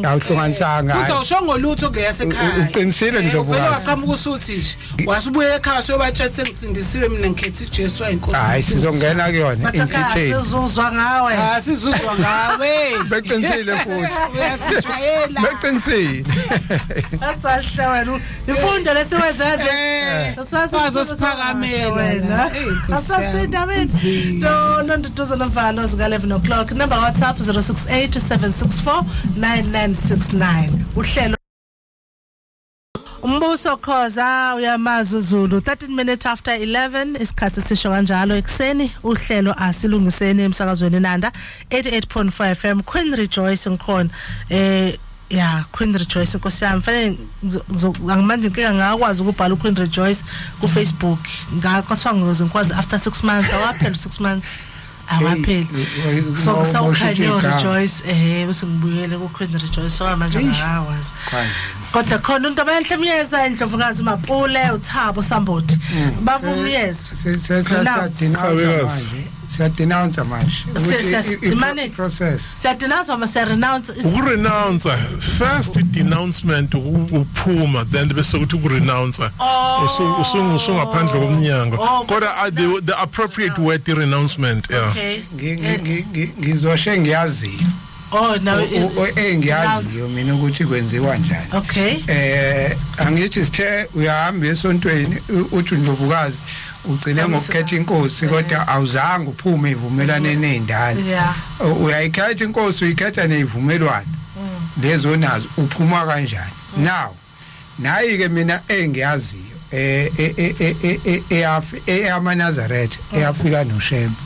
awuhlanganisanga futhi usho ngolutho kuleyasekhaya uqinisile ngizovuka uvele waqhamuka usuthi nje wasubuya ekhaya sobatshethe sengisindisiwe mina ngikhethe uJesu ayinkosi hayi sizongena kuyona intitheni sizuzwa ngawe sizuzwa ngawe beqinisile futhi uyasijwayela beqinisile asahle wena imfundo lesiwenza nje sasiphakamela wena asasindabeni no Nondodozo nomvalo zika 11 o'clock number WhatsApp 068 764 9969 uhlelo Umbuso Khoza uyamazi uZulu 13 minutes after 11 isikhathi sisho kanjalo ekseni uhlelo asilungiseni emsakazweni Nanda 88.5 FM Queen Rejoice ngikhona yeah Queen Rejoice nkosiyami mfanele ngimanje ngeke ngakwazi ukubhala uQueen Rejoice ku Facebook ngakoswa ngizokwazi after 6 months awaphela 6 months awaphela so sawukhanya Rejoice bese ngibuyele ku Queen Rejoice so manje ngawazi kodwa khona umuntu abayenhle Myeza Ndlovukazi Mapule uThabo Sambodi baba Myeza Denounce manje ukuthi process denounce ama renounce renounce first denouncement uphuma then bese ukuthi renounce usungaphandle komnyango kodwa the appropriate word renouncement okay ngizoshe ngiyazi no engiyaziyo mina ukuthi kwenziwa njani okay angithi sithe uyahamba esontweni uthi Ndlovukazi ugcine ngokukhetha inkosi kodwa awuzange uphume ivumelane nezindala uyayikhetha inkosi uyikhetha nezivumelwano lezo nazo uphuma kanjani now nayi ke mina engiyaziyo eyaManazaretha eyafika noShembe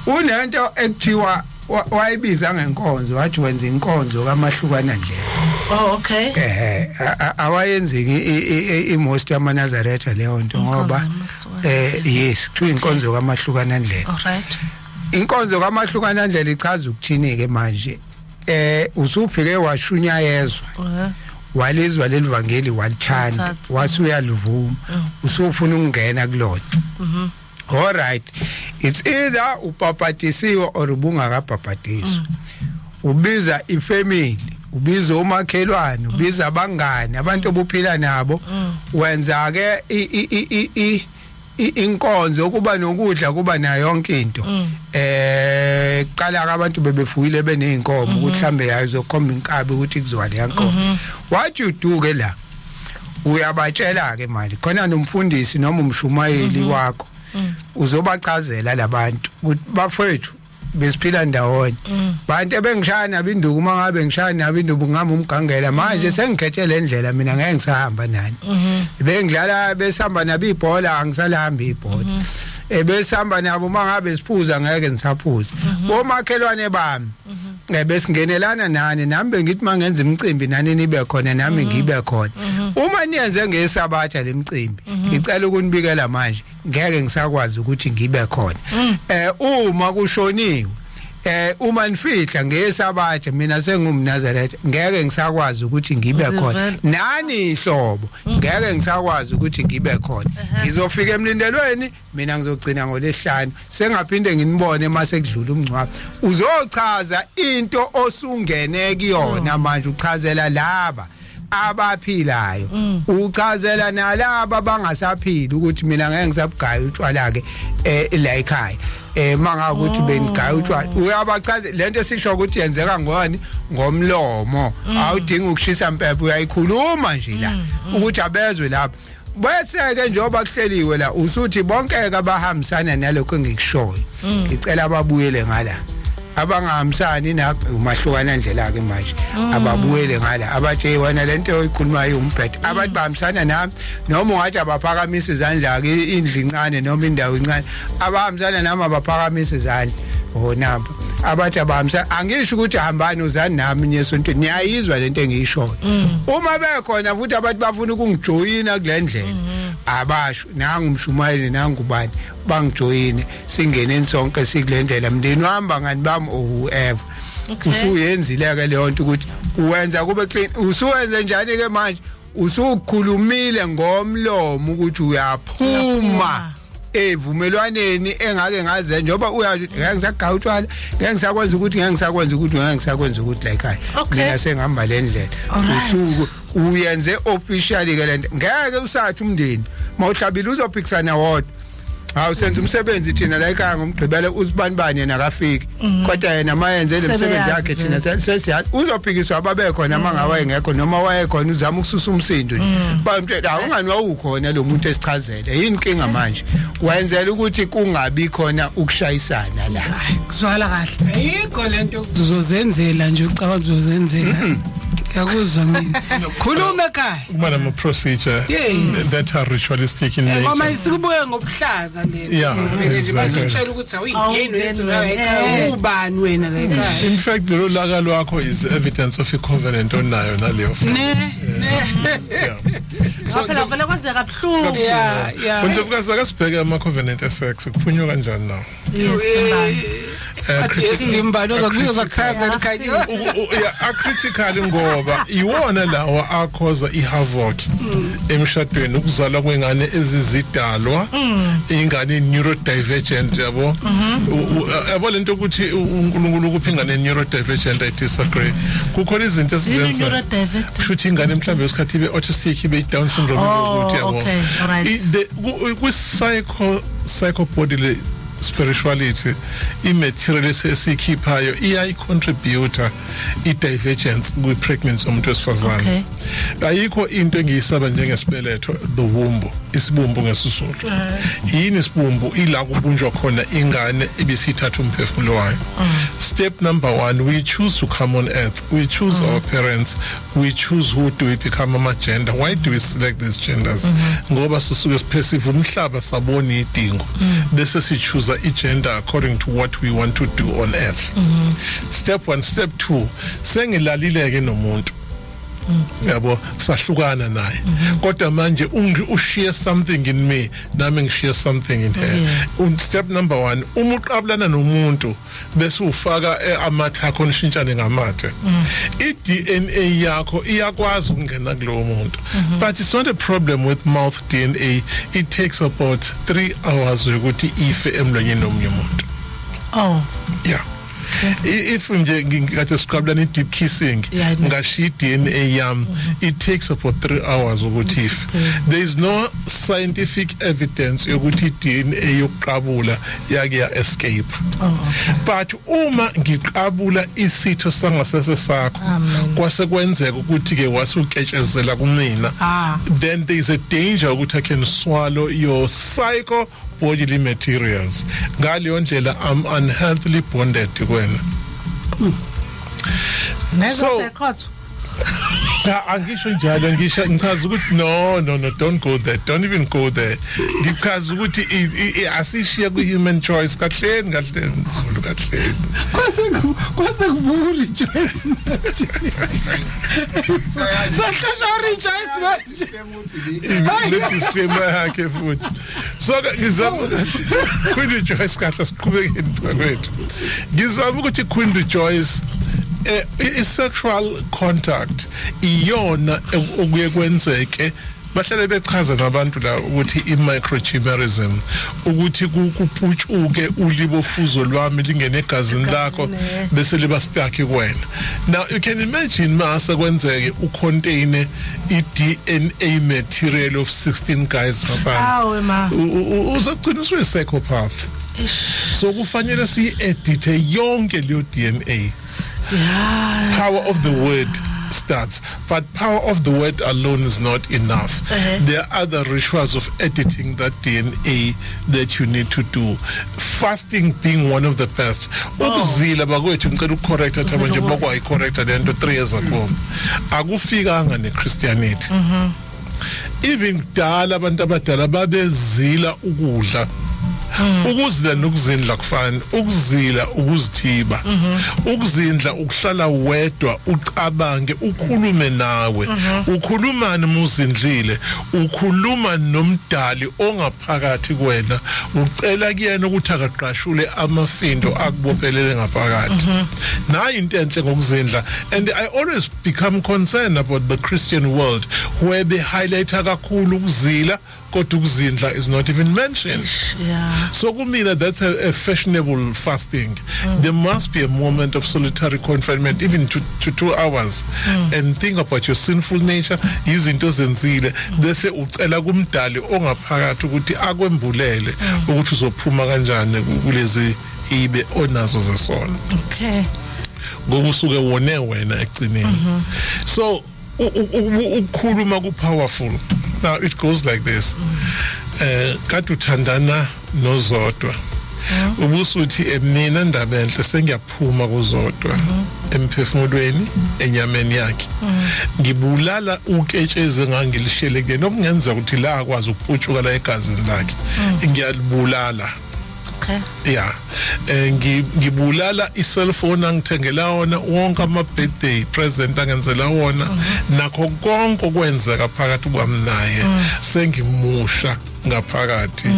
unento ekuthiwa wayibiza ngenkonzo wathi wenza inkonzo kaMahlukana Ndlela okay awayenzi most yaManazaretha leyo nto ngoba yes kuthiwa inkonzo kaMahlukana Ndlela alright inkonzo kaMahlukana Ndlela ichaza ukuthini ke manje usufike washunyayezwa walizwa lelivangeli walithanda wasuyalivuma usufuna ukungena kulona all right it's either upapatisiwe or ubungakapapatisi ubiza ifamily ubiza umakhelwane ubiza abangani abantu obuphila nabo wenza ke inkonzo kuba nokudla kuba nayo yonke into qala abantu bebefuyile beneinkomo ukuthi mhlambe yayo zokhomba inkabi ukuthi kuzwala yankomo what you do ke la uyabatshela ke mali khona nomfundisi noma umshumayeli wakho uzobachazela labantu ukuthi bafethu besiphila ndawonye bantu ebengishana binduku mangabe ngishana binduku ngami umgangela manje sengikhethe le ndlela mina ngeke ngisahamba nani bengidlala besihamba nabibhola angisalambi ibhola besihamba nabo mangabe siphuza ngeke ngisaphuza bomakhelwane bami besingenelana nani nami bengithi mangenza imicimbi nani nibe khona nami ngibe khona uma niyenze ngesabatha lemicimbi ngicela ukunibikela manje ngeke ngisakwazi ukuthi ngibe khona uma kushoniwe uma nifihla ngesabatha mina sengumNazaretha ngeke ngisakwazi ukuthi ngibe khona nani ihlobo ngeke ngisakwazi ukuthi ngibe khona ngizofika emlindelweni mina ngizogcina ngolesihlanu sengaphinde nginibone mase kudlula umncwabi uzochaza into osungene kuyona manje uchazela laba abaphilayo uchazela nalabo bangasaphili ukuthi mina ngeke ngisabugaya utshwala ke la ekhaya manga ukuthi benigaya utshwala uyabachaza lento esisho ukuthi yenzeka ngoni ngomlomo awudingi ukushisa impepho uyayikhuluma nje la ukuthi abezwe lapha bese ke njoba kuhleliwe la usuthi bonke abahambisana nalokho engikushoyo ngicela ababuyele ngala abangahambisani uMahlukana Ndlela ke manje ababuyele ngala abathi wena lento oyikhulumayo umphethe abathi bahambisana nami noma ungathi abaphakamisa izandla ke indlu incane noma indawo incane abahambisana nami abaphakamisa izandla namba abathi abahambisana angisho ukuthi hambani uzani nami nyesontweni niyayizwa lento engiyishoyo uma bekhona futhi abathi bafuna ukungijoyina kule ndlela abasho nangu umshumayeli nangu ubani bangijoyine singene sonke sikule ndlela mndeni wahamba ngani bami whoever usuyenzile ke leyo nto ukuthi uwenza kube clean usuwenze njani ke manje usukhulumile ngomlomo ukuthi uyaphuma evumelwaneni engake ngaze njoba uyathi ngeke ngisagaya utshwala ngeke ngisakwenza ukuthi ngeke ngisakwenza ukuthi ngeke ngisakwenza ukuthi la ekhaya mina sengihamba le ndlela usuku uyenze officially ke lento ngeke usathi umndeni mawuhlabile uzophikisana wodwa awusenza umsebenzi thina la ekhaya ngomgqibelo usibanibani yena akafiki kodwa yena mayenze le msebenzi yakhe thina sesiyazi uzophikiswa ababekhona mangawa engekho noma wayekhona uzama ukususa umsindo nje bamtshela ungani wawukhona lo muntu esichazele yini inkinga manje wenzela ukuthi kungabi khona ukushayisana la kuzwala kahle ayikho lento uzozenzela nje ucabanga uzozenzela yakuzwa mina khuluma ekhaya uma nama procedure that are ritualistic in mama nature. isikubuye ngobuhlaza lena Yeah, nje exactly. bazitshela ukuthi awuyingeni wethu la ekhaya ubani wena la ekhaya In fact, lo laka lwakho is evidence of a covenant onayo naleyo. So phela vele kwenzeka kabuhlungu. yeah Konje fukaza kasibheke ama covenant sex kuphunywa kanjani nawo? yes dimba lo kubuza kuthatha ekhaya Yeah, critical ngoba iwona lawa akhoza ihavoc emshadweni ukuzalwa kwengane ezizidalwa ingane neurodivergent yabo yabo lento ukuthi uNkulunkulu kuphi ingane neurodivergent I disagree kukhona izinto ezizenza kushuthi ingane mhlambe esikhathi ibe autistic ibe down syndrome ukuthi yabo okay alright ku psychobody spirituality immaterial esikhiphayo iyayicontributor i-divergence kwi-pregnancy yomuntu wesifazane ayikho into engiyisaba njengesibeletho the womb isibumbu ngesizulu yini isibumbu ila kubunjwa khona ingane ebisithatha umphefumulo wayo step number 1 we choose to come on earth we choose our parents we choose who do we become ama gender why do we select these genders ngoba sisuke siphesive umhlaba sabona idingo bese si choose i-gender according to what we want to do on earth step 1 step 2 sengilalileke nomuntu yabo sahlukana naye kodwa manje ushare something in me nami ngishare something in her step number 1 uma uqabulana nomuntu bese ufaka amathe akho nishintshane ngamathe i-DNA yakho iyakwazi ukungena kulowo muntu but it's not a problem with mouth DNA it takes about 3 hours ukuthi ife emlonyeni nomunye umuntu yeah if nje ngikade siqabulana i-deep kissing ngashiya i-DNA yam it takes about 3 hours ukuthi if there is no scientific evidence yokuthi i-DNA yokuqabula yake ya escape but uma ngiqabula isitho sangasese sakho kwase kwenzeka ukuthi ke wasuketshezela kumina then there is a danger ukuthi I can swallow your psycho bodily materials ngaleyo ndlela I'm unhealthily bonded kwena so angisho njalo ngichaza ukuthi no don't go there don't even go there ngichaza ukuthi asishiya ku human choice kahleni Zulu kahleni kwase kuvuka rejoice manje sahlosha rejoice manje let disclaimer yakhe futhi so ngizama ukuthi Queen Rejoice kahle siqhubekeni phakathi ngizama ukuthi Queen Rejoice sexual contact iyona okuye kwenzeke bahlale bechaza nabantu la ukuthi i-microchimerism ukuthi kuputshuke ulibofuzo lwami lingene egazini lakho bese liba stuck kuwena now you can imagine mase kwenzeke ucontain i-DNA material of 16 guys ngaphandle uzogcina usuyi psychopath so kufanele si-edite yonke leyo DNA power of the word starts but power of the word alone is not enough there are other rituals of editing that DNA that you need to do fasting being one of the best ukuzila bakwethu ngicela ucorrect athaba nje bakwayi correct lento 3 years ago akufikanga neChristianity even kudala abantu abadala babezila ukudla ukuzila nokuzindla kufana ukuzila ukuzithiba ukuzindla ukuhlala wedwa ucabange ukhulume nawe ukhulumana muzindlile ukhuluma nomdali ongaphakathi kwena ucela kuyena ukuthi akaqashule amafindo akubophelele ngaphakathi nayo into enhle ngokuzindla and I always become concerned about the Christian world where they highlight kakhulu ukuzila kodwa ukuzindla is not even mentioned so kumina that's a fashionable fasting there must be a moment of solitary confinement even to 2 hours and think about your sinful nature izinto zenzile bese ucela kumdali ongaphakathi ukuthi akwembulele ukuthi uzophuma kanjani kulezi ibe onazo zesona okay ngoba usuke wone wena egcineni so ukukhuluma ku powerful now it goes like this kade uthandana nozodwa ubusuthi mina ndaba enhle sengiyaphuma kuzodwa emphefumulweni enyameni yakhe ngibulala uketsheze ngangilishele kuyena okungenza ukuthi la akwazi ukuputshuka la egazini lakhe ngiyalibulala. Okay. Yeah. Ngibulala i-cellphone angithengela wona wonke ama-birthday present angenzela wona nakho konke okwenzeka phakathi kwami naye sengimusha ngaphakathi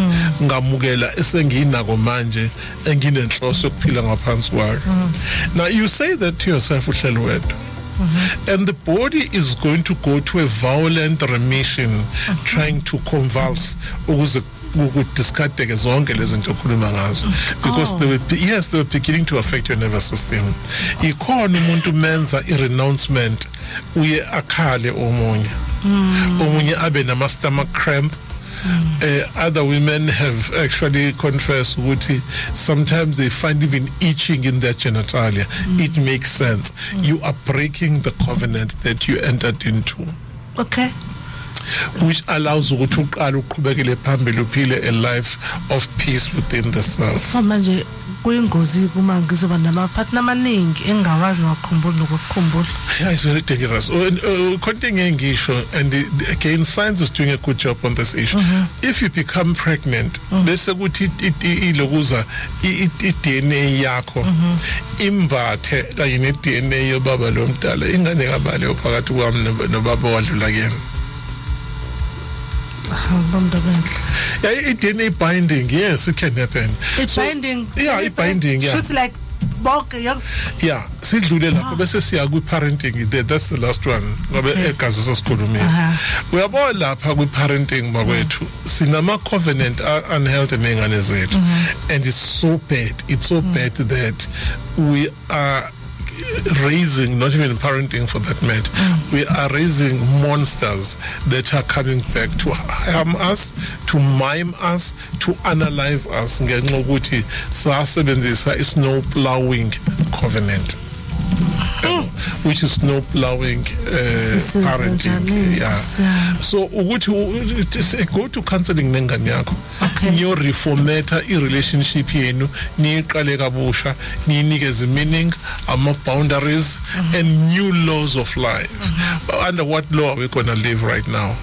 ngamukela esengiyinako manje enginenhloso yokuphila ngaphansi kwakhe. Now you say that to yourself uhlelo wedwa. And the body is going to go to a violent remission trying to convulse ukuze discardeke zonke lezi zinto okhuluma ngazo because they were beginning to affect your nervous system. Ikhona umuntu menza i-renouncement uye akhale omunye abe nama stomach cramp. Other women have actually confessed ukuthi sometimes they find even itching in their genitalia. It makes sense. You are breaking the covenant that you entered into. Okay. Which allows ukuthi uqala uqhubekele phambili uphile a life of peace within the self. So manje kuyingozi kuma ngizoba nama-partner amaningi engingawazi ngakukhumbula nokukukhumbula. Yeah, it's very dangerous. Konke ngisho, and again science is doing a good job on this issue. If you become pregnant bese kuthi ilokuza i-DNA yakho imbathe kanye ne-DNA yobaba lo mdala ingane kabale phakathi kwami nobaba wadlula kuyena. Yeah, DNA binding, yes, it can happen. It's binding. Yeah, it binding. Yeah. Should like bulk. Yeah. Yeah. Sidlule lapho bese siya ku parenting. That's the last one. Ngoba egazi sesikhuluma. Uyabona lapha ku parenting makwethu sinama covenant unhealthy nengane zethu. And it's so bad. It's so bad that we are raising, not even parenting for that matter, we are raising monsters that are coming back to harm us, to mime us, to unalive us. Ngenxa ukuthi sasebenzisa snow plowing covenant, which is snow plowing parenting. Yeah. So ukuthi go to counseling nengane yakho. Niyo reformata i-relationship yenu niyiqale kabusha niyinikeze meaning ama-boundaries and new laws of life. Under what law are we going to live right now?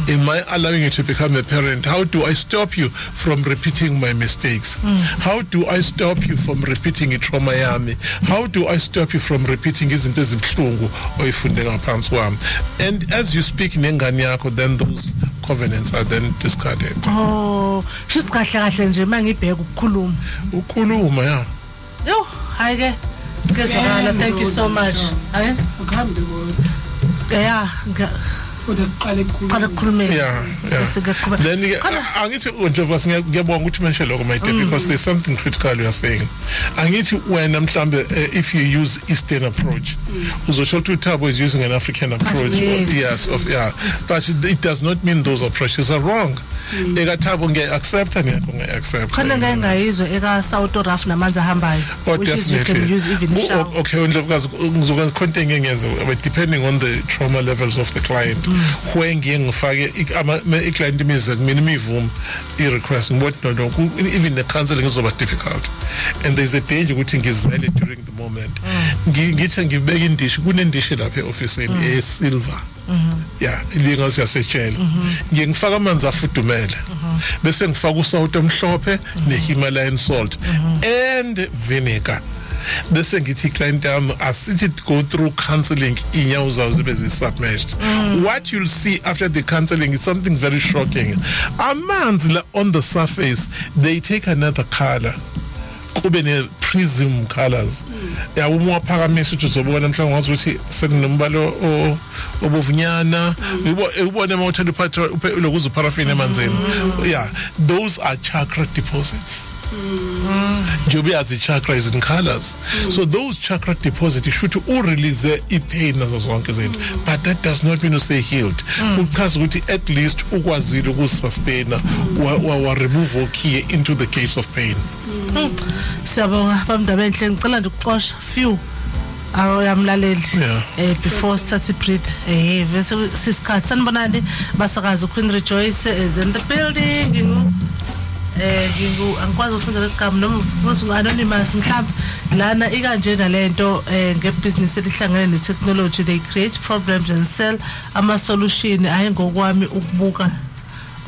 Am I allowing you to become a parent? How do I stop you from repeating my mistakes? How do I stop you from repeating trauma yami? How do I stop you from repeating izinto ezibhlungu oyifunde ngaphansi kwami? And as you speak nengane yakho, then those covenants are then discarded. Oh, she's kahle nje mangibheka ukukhuluma. Yeah. Yo, hayi ke. Ngezwakala, thank you so much. Hayi. Ukuhambe kodwa. Yeah. Yeah. Then angithi Ndlovu ngiyabonga ukuthi mention lokho my dear, because there's something critical you are saying. Angithi wena mhlambe if you use Eastern approach uzosho ukuthi uThabo is using an African approach. Yes, but it does not mean those approaches are wrong. Eka Thabo ngiya-accept ngiya-accept. Khona ngayizwe eka South Raf namanzi ahambayo, which is you can use even shower. Okay, Ndlovukazi ngizokwenza content ngiyenze depending on the trauma levels of the client. When ngifake i-client imize mina imivumo i-request what no even the counseling is over difficult, and there's a danger ukuthi ngizele during the moment. Ngithi ngibeka indishi kunendishi lapha e-officeini e-silver. Yeah, ilingazi yasejele. Ngifaka amanzi afudumele bese ngifaka usawuti omhlophe ne-Himalayan salt and vinegar. Bese ngithi client yami asithi go through counseling inyawo zawo zibe zisubmerged. What you'll see after the counseling is something very shocking. Amanzi on the surface they take another color. Kube ne prism colors. Ya uma phakamisa ukuthi uzobona mhlawumbe ngazi ukuthi sekunombalo obovunyana ubone mawuthanda uphatha lokuza paraffin emanzini. Yeah, those are chakra deposits. Njobe as a chakra is in colors. So those chakra deposits should all release pain nazo zonke izinto, but that does not mean to say healed. Because at least ukwazile ukusustain wa remove okhiye into the case of pain. Siyabonga bamndaba enhle, ngicela nje ukuxosha few yamlaleli before start to breathe. Bese sisikhathi sanibonani basakazi Queen Rejoice is in the building. angikwazi ukufunda lesigaba noma futhi anonymous mhlawumbe lana ikanjena lento ngebusiness elihlangene netechnology. They create problems and sell ama solution ayengokwami ukubuka.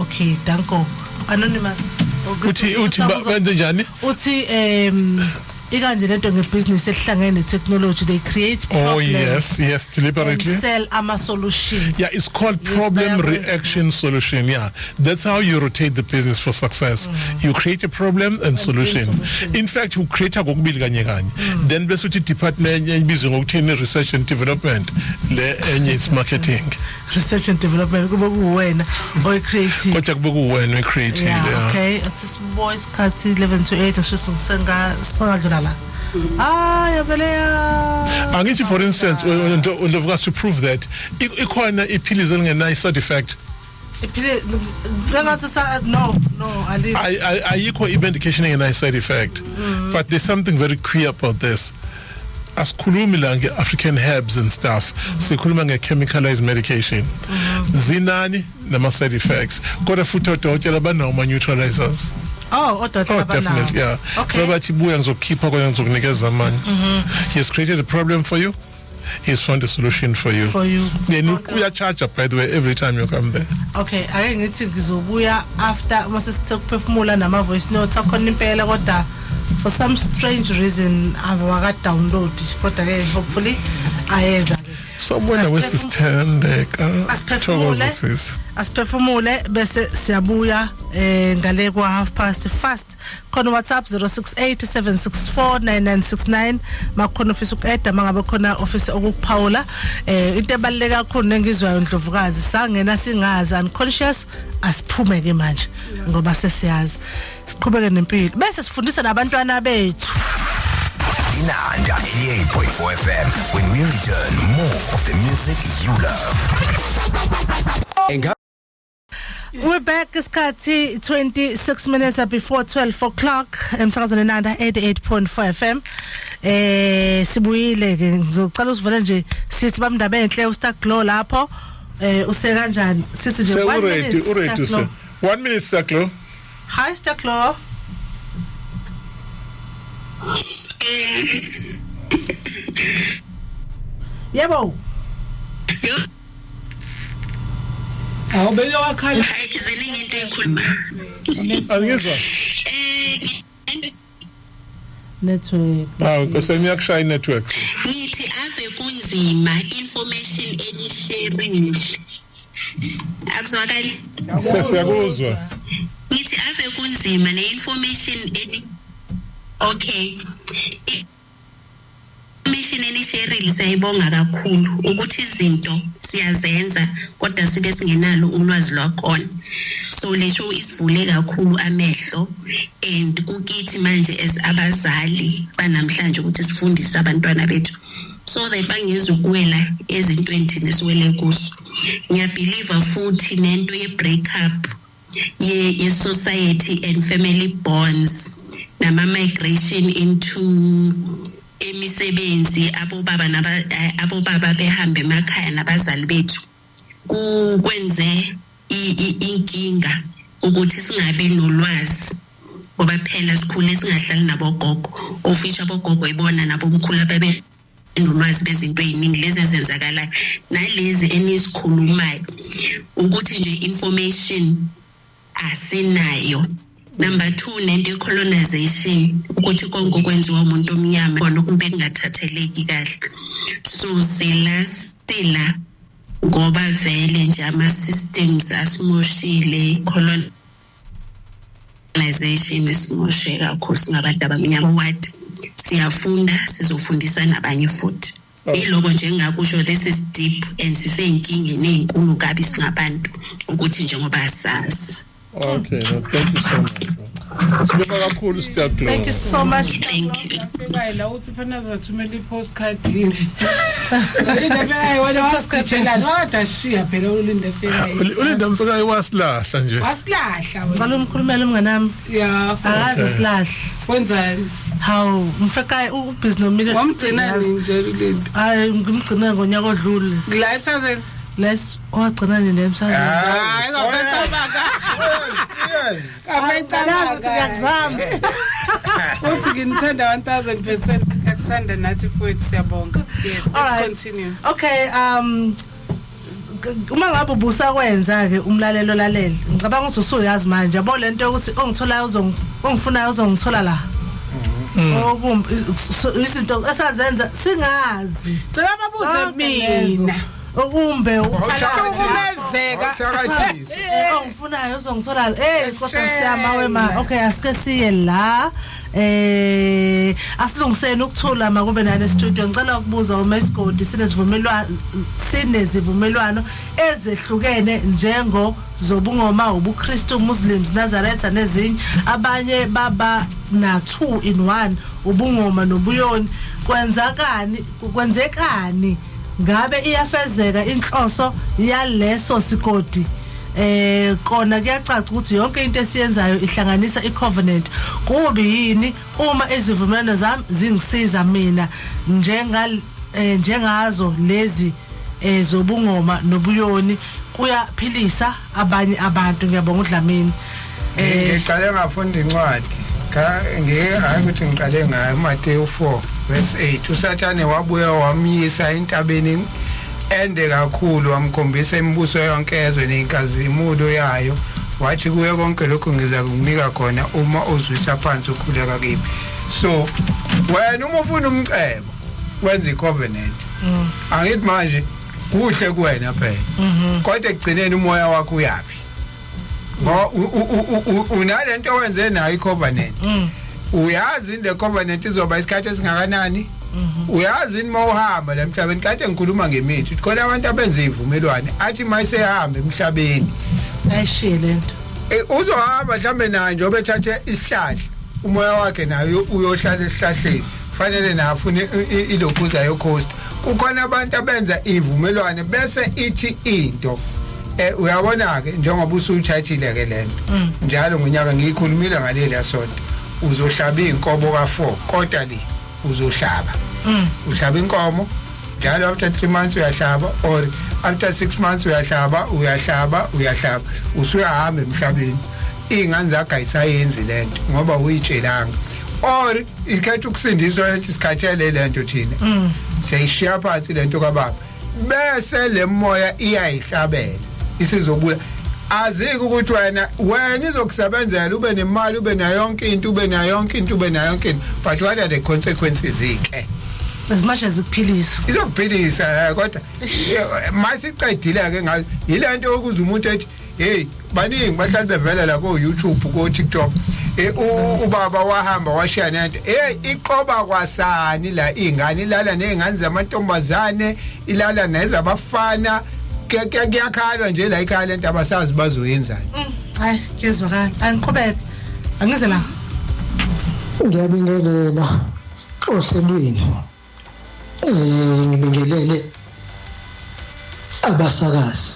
Okay, danko anonymous. Uthi benze njani? Uthi ikanje lento ngebusiness elihlangene netechnology. They create problems. Yes, deliberately. And sell ama solutions. Yeah, it's called problem reaction solution. Yeah, that's how you rotate the business for success. You create a problem and solution. In fact, you create a kokubili kanye kanye. Then bese uthi department ebizwa ngokuthini research and development le enye it's marketing. Research and development kuba kuwena oy creative. Kodwa kuba kuwena creative. Yeah, okay. It's boys cut 11 to 8 asisenga sangadlula la. Angithi for instance undovukasi to prove that ikhona iphilizi elingena side effect. No, ayikho medication engena side effect. But there's something very clear about this. Asikhulumi la nge-African herbs and stuff, sikhuluma nge-chemicalized medication. Zinani nama side effects. Kodwa futhi odokotela banawo ma-neutralizers. Definitely, yeah. Okay. Robert Ibuya ngizokhipha kwenye ngizokunikeza amanye. He has created a problem for you. He's found a solution for you. Then you charge up, by the way, every time you come there. Okay, ake ngithi ngizobuya after mase sithe ukuphefumula nama voice notes akhona impela kodwa for some strange reason awaka download kodwa ke hopefully ayeza. Someone wesisthandeka asiphefumule bese siyabuya ngale kwa 5:30 khona WhatsApp 0687649969 makhona office ukueda mangabe khona office okuphawula into ebaleka kakhulu nengizwayo Ndlovukazi sangena singazi unconscious asiphume ke manje ngoba sesiyazi siqhubeke nempilo bese sifundisa nabantwana bethu. Inanda 88.4 FM. When we return, more of the music you love. We're back isikhathi 26 minutes before 12 o'clock emsakazweni Nanda 88.4 FM. Sibuyile ke ngizocela usivele nje sithi bamndaba enhle uStar Glow lapho use kanjani sithi nje 1 minute. Already 1 minute Star Glow. Hi Star Glow. Yebo. Awubeke wakhala. Ziningi into ekhuluma. Angizwa. Network. Because ngiyakushaya network. Ngithi ave kunzima information enisharing. Akuzwakali. Siyakuzwa. Ngithi ave kunzima ne-information okay. Information enisharing sayibonga kakhulu ukuthi izinto siyazenza kodwa sibe singenalo ulwazi lwakhona. So lesho isivule kakhulu amehlo and kukithi manje as abazali banamhlanje ukuthi sifundise abantwana bethu so that bangezukwela ezintweni nesiwele kuso. Ngiyabelieve futhi nento ye break up ye society and family bonds nama migration into emisebenzi abobaba behambe emakhaya nabazali bethu kwenze inkinga ukuthi singabe nolwazi ngoba phela sikhule singahlali nabogogo ofisha abogogo ibona nabomkhulu ababe nolwazi bezinto eziningi lezi ezenzakalayo nalezi enisikhulumayo ukuthi nje information asinayo. Number 2 nento colonization ukuthi konke kwenziwa umuntu omnyama khona kumbe kungathatheleki kahle. So sila ngoba vele nje ama systems asimoshile colonization isimoshe kakhulu singabantu abamnyama what siyafunda sizofundisa nabanye futhi. Iloko nje ngakusho this is deep and sisenkingeni ezinkulu kabi singabantu ukuthi njengoba asazi. Okay, no, thank you so much. Thank you so much. Thank you. La uthi fana zathumela i-postcard yini. Indafika wena wasikhatshela kodwa shiya phela ulindafika. Ulinda mfika iwasilahla nje. Wasilahla wena. Ngalo umkhulumela umnganami. Yeah. Akaze silahle. Wenzani? Hawu, mfika ubhizi nomile. Wamgcina nje ulinda. Hayi ngimgcina ngonyaka odlule. La emsakazweni. Les wagcina nini emsakazweni? Hayi ngosacabanga. Yes. Ngiyacabanga ngiyakuzama. Uthi nginithanda 1000% ngikuthanda nathi futhi siyabonga. Yes, let's continue. Okay, uma ngabe ubusakwenza ke umlalelo lalela ngicabanga ukuthi usuyazi manje yabo lento ukuthi ongitholayo ongifunayo uzongithola la okumbi izinto esazenza singazi cela babuze mina okumbe ukumezeka ongifunayo uzongithola kodwa siyama wema okay asike siye la asilungiseni ukuthula makube nane studio ngicela ukubuza uMasigodi sinezivumelwano ezehlukene njengo zobungoma ubuKristu Muslims Nazareth nezinye abanye baba na 2 in 1 ubungoma nobuyoni kwenzekani ngabe iyafezeka inhloso yaleso sigodi kona kuyacaca ukuthi yonke into esiyenzayo ihlanganisa icovenant kubi yini uma izivumelwano zami zingisiza mina njengazo lezi zobungoma nobuyoni kuyaphilisa abanye abantu ngiyabonga uDlamini ngiqale ngafunda incwadi hayi ukuthi ngiqale ngayo Matthew 4 verse 8 uSathane wabuya wamyisa entabeni ende kakhulu wamkhombisa imibuso yonke ezwe nenkazimulo yayo wathi kuye konke lokho ngiza kukunika khona uma uzwisa phansi ukhuleka kimi so wena uma ufuna umcebo wenza icovenant angithi manje kuhle kuwena phela kodwa ekugcineni umoya wakho uyapi unalento owenze nayo icovenant uyazi le covenant izoba isikhathi esingakanani uyazi uma uhamba la emhlabeni kade ngikhuluma ngemithi khona abantu abenza ivumelwano athi mayisehamba emhlabeni ayishiye lento uzohamba mhlambe naye njengoba ethathe isihlahla umoya wakhe nayo uyohlala esihlahleni fanele nafune ilokhuza yokhost kukhona abantu abenza ivumelwano bese ithi into uyabona ke njengoba usuthathile ke lento njalo ngonyaka ngiyikhulumile ngaleli sonto uzohlaba inkomo ka4 kodwa le uzohlaba uhlaba inkomo njalo after 3 months uyahlaba or after 6 months uyahlaba usuyahamba emhlabeni ingane zakhe ayisayenzi lento ngoba uyitshelanga or ikhetha ukusindiswa lento isikhathele lento thina seyishiya phansi lento kababa bese le moya iyayihlabela isizobuya azike ukuthi wena izokusebenzela ube nemali ube nayo yonke into but what are the consequences ke as much as ukuphilisa izokuphilisa kodwa masiqedile ke ngayo yilento ukuze umuntu ethi hey baningi bahlala bevela la ko YouTube ko TikTok ubaba wahamba washiya nento iqoba kwasani la ingane ilala nezingane zamantombazane ilala nezabafana kuyakhalwa nje la ikhaya lento abasazi bazoyenzani hayi kezwakala angiqhubeke angize la ngiyabingelela ohlelweni ngibingelele abasakazi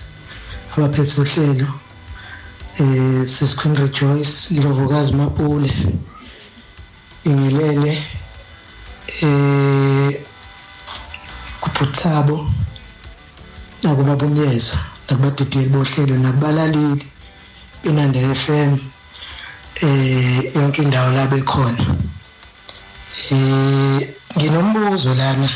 abaphethe uhlelo sisikhwini Rejoice Ndlovukazi Mapule ngibingelele kuPhuthabo nakubabumyeza nakubadideli bohlelo nakubalaleli Inanda FM yonke indawo la bekhona nginombuzo lana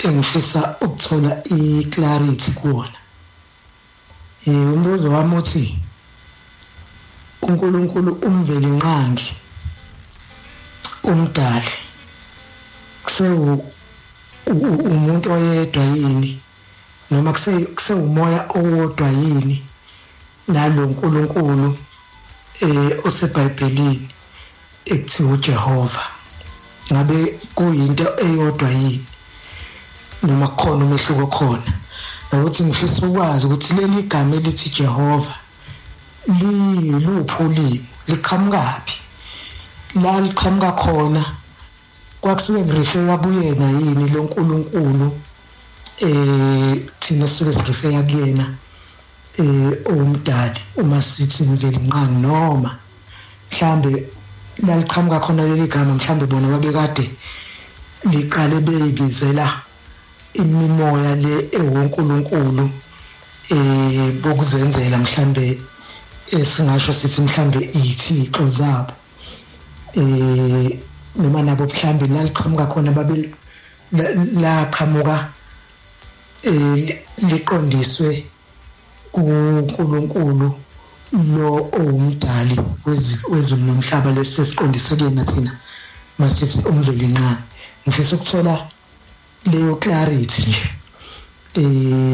engifisa ukuthola iclarity kuona umbuzo wami uthi uNkulunkulu umveli nqangi umdali umuntu oyedwa yini noma kusewumoya owodwa yini nalo uNkulunkulu oseBhayibhelini ekuthiwa uJehova ngabe kuyinto eyodwa yini noma khona umehluko khona ukuthi ngifisa ukwazi ukuthi leli gama elithi Jehova liluphi ulimi liqhamukapi la liqhamuka khona kwakusuke ngirefera kuyena yini lo uNkulunkulu thina sisuke sirefera kuyena umdali uma sithi mveli nqangi noma mhlambe laliqhamuka khona leli gama mhlambe bona babekade liqale beyibizela imimoya le ewonkulunkulu bokuzenzela mhlambe esingasho sithi mhlambe ithixo zabo noma nabo mhlambe la liqhamuka khona babe la qhamuka liqondiswe kuNkulunkulu lo owumdali wezulu nomhlaba lesesiqondise kuyena thina masithi umveli nqa ngifisa ukuthola leyo clarity nje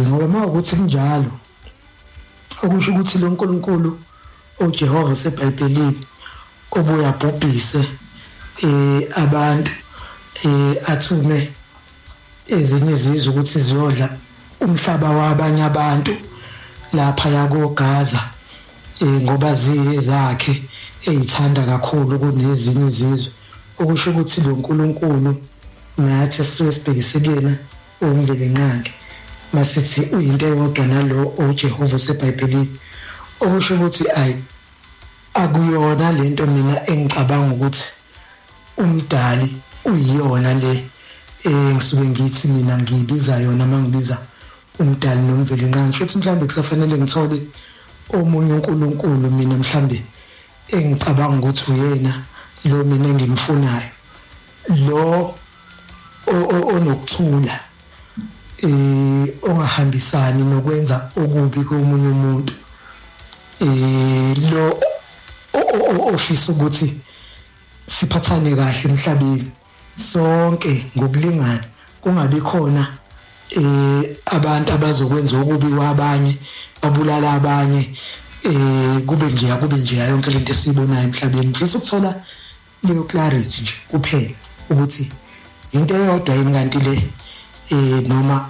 ngoba mawukuthi kunjalo okusho ukuthi lo nkulunkulu oJehova seBhayibhelini obuya bhubhise abantu athume ezinye izizwe ukuthi ziyodla umhlaba wabanye abantu lapha yakoGaza ngoba ziyezakhe ezithanda kakhulu kunezinye izizwe okusho ukuthi lo nkulunkulu nathi sibhekise kuyena umveli nqangi masithi uyinto eyodwa nalo oJehova seBhayibhelini okusho ukuthi akuyona lento mina engicabanga ukuthi umdali uyiyona le ngisuke ngithi mina ngiyibiza yona mangibiza umdali nomveli nqangi futhi mhlambe kusafanele ngithole omunye uNkulunkulu mina mhlambe engicabanga ukuthi uyena lo mina engimfunayo lo onokuthula ongahambisani nokwenza okubi komunye umuntu lo ofisa ukuthi siphathane kahle emhlabeni sonke ngokulingana kungabi khona abantu abazokwenza okubi kwabanye babulala abanye kube nje yonke lento esibonayo emhlabeni ngifisa ukuthola leyo clarity nje kuphela ukuthi into eyodwa yini kanti le noma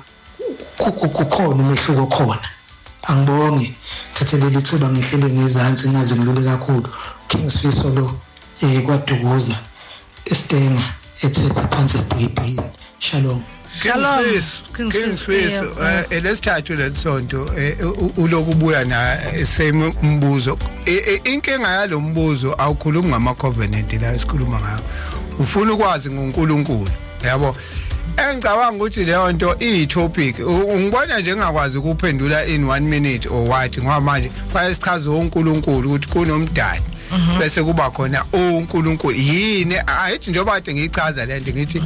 kukhona umehluko khona angibonge thathelele ithuba ngihlele ngezantsi ngaze ngilule kakhulu Kingsfiso lo kwaDukuza Estenga ethethe phansi esibhibhini shalom Kingsfiso lesithathu lesonto ulokubuya na same umbuzo inkinga yalombuzo awukhulumi ngama covenant la esikhuluma ngayo ufuna ukwazi ngoNkulunkulu yabo engicabanga ukuthi leyo nto iyitopic ungibona nje ngakwazi ukuphendula in 1 minute or what ngoba manje kufanele sichaze uNkulunkulu ukuthi kunomdali bese kuba khona uNkulunkulu yini ayithi njengoba kade ngichaza lento ngithi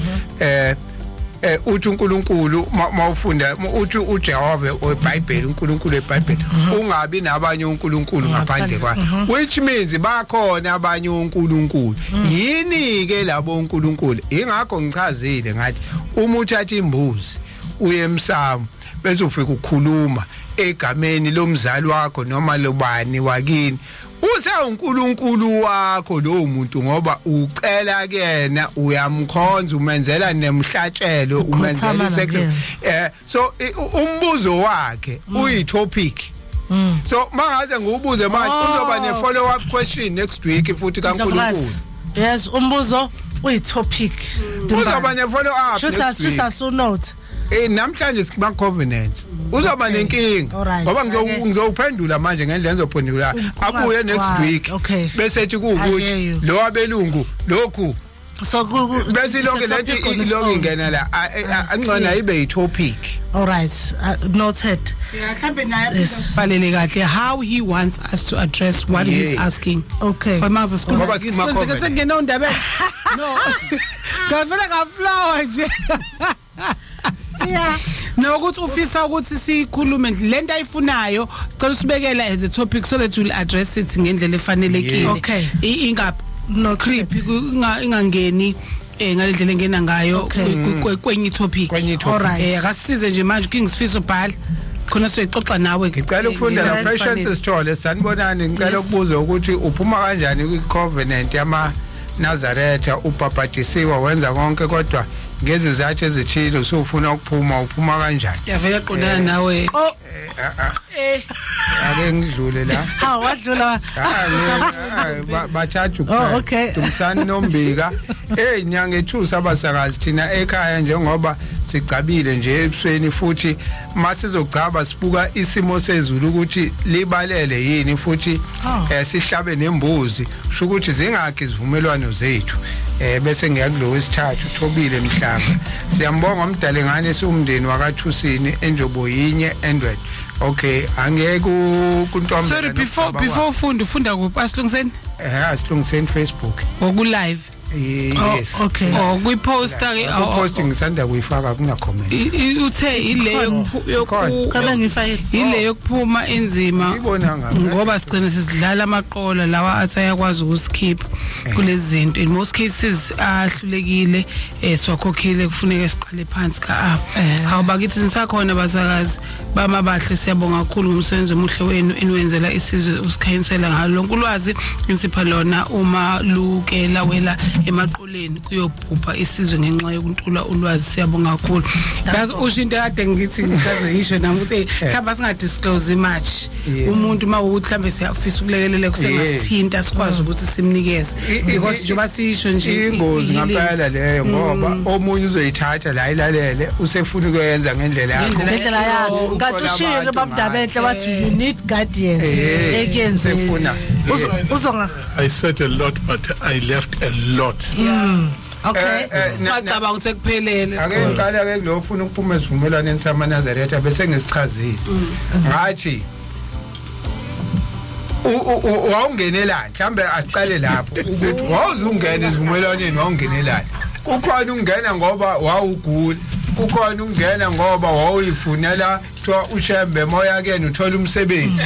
uthi uNkulunkulu mawufunda uthi uJehova weBhayibheli uNkulunkulu weBhayibheli ungabi nabanye uNkulunkulu ngaphandle kwakhe which means bakhona abanye uNkulunkulu yini ke labo uNkulunkulu ingakho ngichazile ngathi uma uthatha imbuzi uye emsamo bese ufika ukukhuluma egameni lomzali wakho noma lobani wakini uNkulunkulu wakho lo muntu ngoba ucela kuyena uyamkhonza umenzela nemhlatshelo umenzela sacrifice so umbuzo wakhe uyitopic so mangaze ngibuze manje uzoba ne follow up question next week futhi kaNkulunkulu yes umbuzo uyitopic uzoba ne follow up shusa so note namhlanje sikuma covenant uzoba nenkinga ngoba ngizophendula manje ngendlela ngizophendula abuye next week bese ethi kuukuthi lo wabelungu lokhu so bese lonke lento ilonke ingena la angcona ibe yitopic all right noted mhlambe naye balele kahle how he wants us to address what he is asking manje sikhuluma ngene undaba no ngavela ka flower nje yeah nokuthi ufisa ukuthi sikhulume lento ayifunayo cela usibekela as a topic so that we'll address it ngendlela efanelekile ingaphi no creep ingangeni ngalendlela engena ngayo kwenye topic alright akasize nje manje Kingsfiso bhala khona soyixoxa nawe ngicela ukufunda la Patience Sithole sanibonani ngicela ukubuza ukuthi uphuma kanjani kwi covenant yama Nazaretha ubhabhadisiwe wenza konke kodwa ngezizathu ezithile usufuna uphuma kanjani yavela qondana nawe ake ngidlule la wadlula bathathu umsani nombika inyanga ethusa abasakazi thina ekhaya njengoba sigcabile nje ebusweni futhi masizogcaba sibuka isimo sezulu ukuthi libalele yini futhi sihlabe nembuzi sho ukuthi zingakhe izivumelwano zethu bese ngiyakulowo isithathu Thobile Mhlanga siyambonga umdalengane esumndeni wakaThusini enjobo yinye Android okay angeke kuntombi sorry before ufunda kuphi asilungiseni asilungiseni Facebook oku live yes okay kwi poster ke posting ngisanda kuyifaka kuna comment uthe ile kabe ngifayile ile yokuphuma enzima ngibona ngabe ngoba sigcina sisidlala amaqola lawa athi ayakwazi ukuskip kulezi zinto in most cases ahlulekile siwakhokhile kufuneka siqale phansi ka awuba kithi nisakhona bazakazi bamabahle siyabonga kakhulu ngomsebenzi omuhle wenu enwenzela isizwe usikhanyisela ngalo lonke ulwazi insipha lona uma luke lawela emaqoleni kuyobhupha isizwe ngenxa yokuntula ulwazi siyabonga kakhulu yazi ushinto kade ngithi ngikaze yisho nami ukuthi khamba singa disclose much umuntu mawukuthi mhlambe siyafisa ukulekelela kusengasithinta sikwazi ukuthi simnikeze because njoba sisho nje ingozi ngaphela leyo ngoba omunye uzoyithatha la ilalele usefuna ukwenza ngendlela yakho ngatushilo babdabenhle wathi you need guardians ekuyenzeni uzonga I said a lot but I left a lot okay ngicabanga ukuthi kuphelele ake ngiqala ke lo ufuna ukuphuma esivumelwaneni samaNazaretha bese ngisichazile ngathi wawungenelana mhlambe asiqale lapho ukuthi wawuzungena esivumelwaneni wawungenelana kukhona ungena ngoba wawugula kukhona ungena ngoba wawuyifunela kuthiwa ushembe moya ke uthola umsebenzi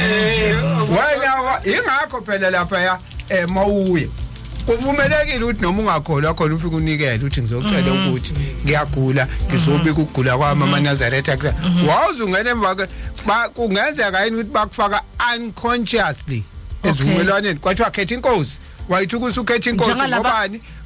wena ingakho phela lapha mawuye kuvumelekile ukuthi noma ungakholwa khona ufike unikele uthi ngizokutshela ukuthi ngiyagula ngizobika ukugula kwami amaNazaretha wawuzungena emva ke kungenzeka yini ukuthi bakufaka unconsciously ezivumelwaneni kwathiwa khetha inkosi wayithi ukukhetha inkosi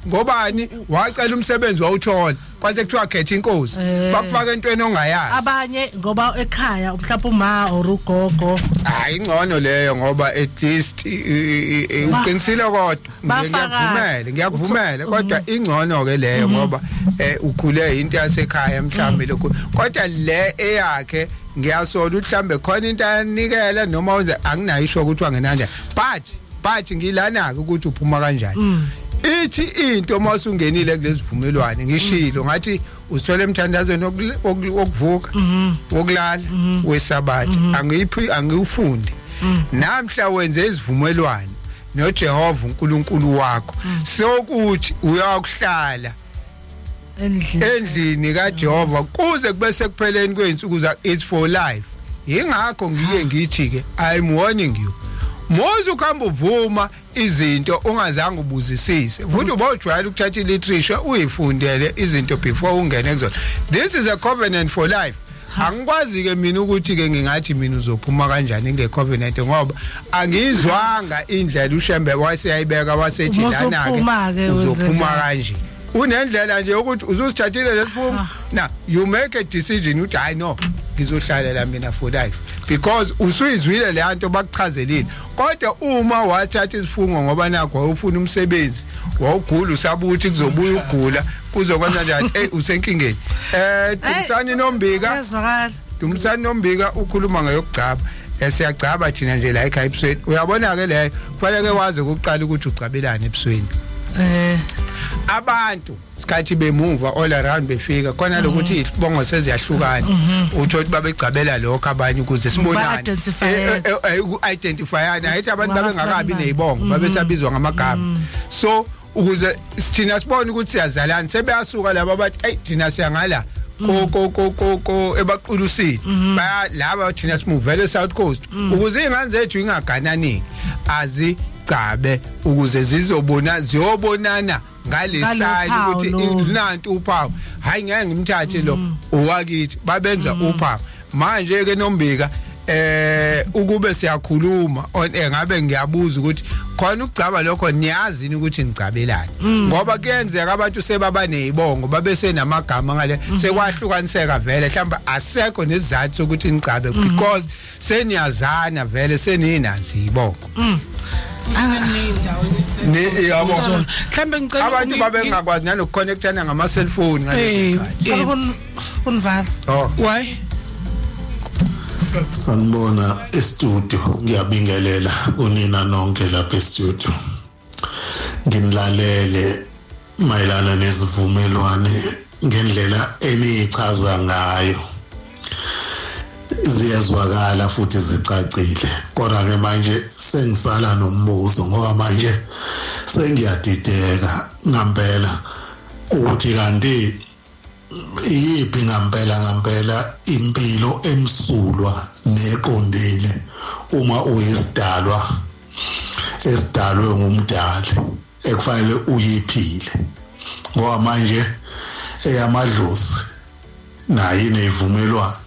ngobani wacela umsebenzi wawuthola kwase kuthiwa khetha inkosi bakufaka entweni ongayazi abanye ngoba ekhaya mhlawumbe uma or ugogo hayi ingcono leyo ngoba at least uqinisile kodwa ngiyakuvumela kodwa ingcono ke leyo ngoba ukhule into yasekhaya mhlambe lokho kodwa le eyakhe ngiyasola mhlambe khona into anikela noma wenza anginayisho ukuthi wangenanja but ngilana ukuthi uphuma kanjani ithi into masungenile kulesivumelwano ngishilo ngathi usole emthandazweni wokuvuka wokulala wesabathi angiufundi namhla wenze izivumelwano noJehova uNkulunkulu wakho sokuthi uyakuhlala endlini kaJehova kuze kube sekupheleni kweinsuku za it's for life ingakho ngike ngithi ke I'm warning you Mozu khamba uvuma izinto ongazange ubuzisise futhi ubawujwayela ukuthatha literature uyifundele izinto before ungene kuzona this is a covenant for life angikwazi ke mina ukuthi ke ngingathi mina uzophuma kanjani ngeke covenant ngoba angizwanga indlela uShembe waseyayibeka wasethi lana ke uzophuma kanje unendlela nje ukuthi uzosithathile lesiphumo na you make a decision uthi I know ngizohlala la mina for life because usuyizwile le nto bakuchazelile kodwa uma wathatha isifungo ngoba nakho ufuna umsebenzi wawugula usabuthi kuzobuya ukugula kuzokwenza njani usenkingeni Dumsani Nombika ukhuluma ngayokugcaba siyagcaba thina nje la ekhaya ebusweni uyabona ke leyo kufanele wazi ukuqala ukuthi ugcabelane ebusweni abantu sikhathi bemuva all around befika khona lokuthi isibongo seziyahlukana uthothi babegcabela lokho abanye ukuze sibonane identifyana ayithi abantu babengakabi nezibongo babesabizwa ngamagama so ukuze sithina sibone ukuthi siyazalana sebeyasuka laba bathi thina siyangala ko ebaqulusini baya laba thina simuvele South Coast ukuze ingane zethu ingaganani azigcabe ukuze ziyobonana ngalesayini ukuthi inanti uphawu hayi ngeke ngimthathe lo owakithi babenza uphawu manje ke Nombika ukube siyakhuluma ngabe ngiyabuza ukuthi khona ukugcaba lokho niyazini ukuthi ngicabelane ngoba kuyenzeka abantu sebaba nezibongo babese namagama ngale sekwahlukaniseka vele mhlamba asekho nesizathu sokuthi ngicabe because seniyazana vele seninazi izibongo ne yabo mhlambe ngicela abantu babengakwazi nalokukhonektana ngama cellphone ngale kunvala why sanibona e-studio ngiyabingelela kunina nonke lapha e-studio nginilalele mayelana nezivumelwane ngendlela eniyichaza ngayo ziyazwakala futhi zicacile kodwa ke manje sengisala nombuzo ngoba manje sengiyadideka ngempela ukuthi kanti iyiphi ngempela impilo emsulwa neqondile uma uyisidalwa esidalwe ngumdali ekufanele uyiphile ngoba manje eyamadlozi nayo inevumelwano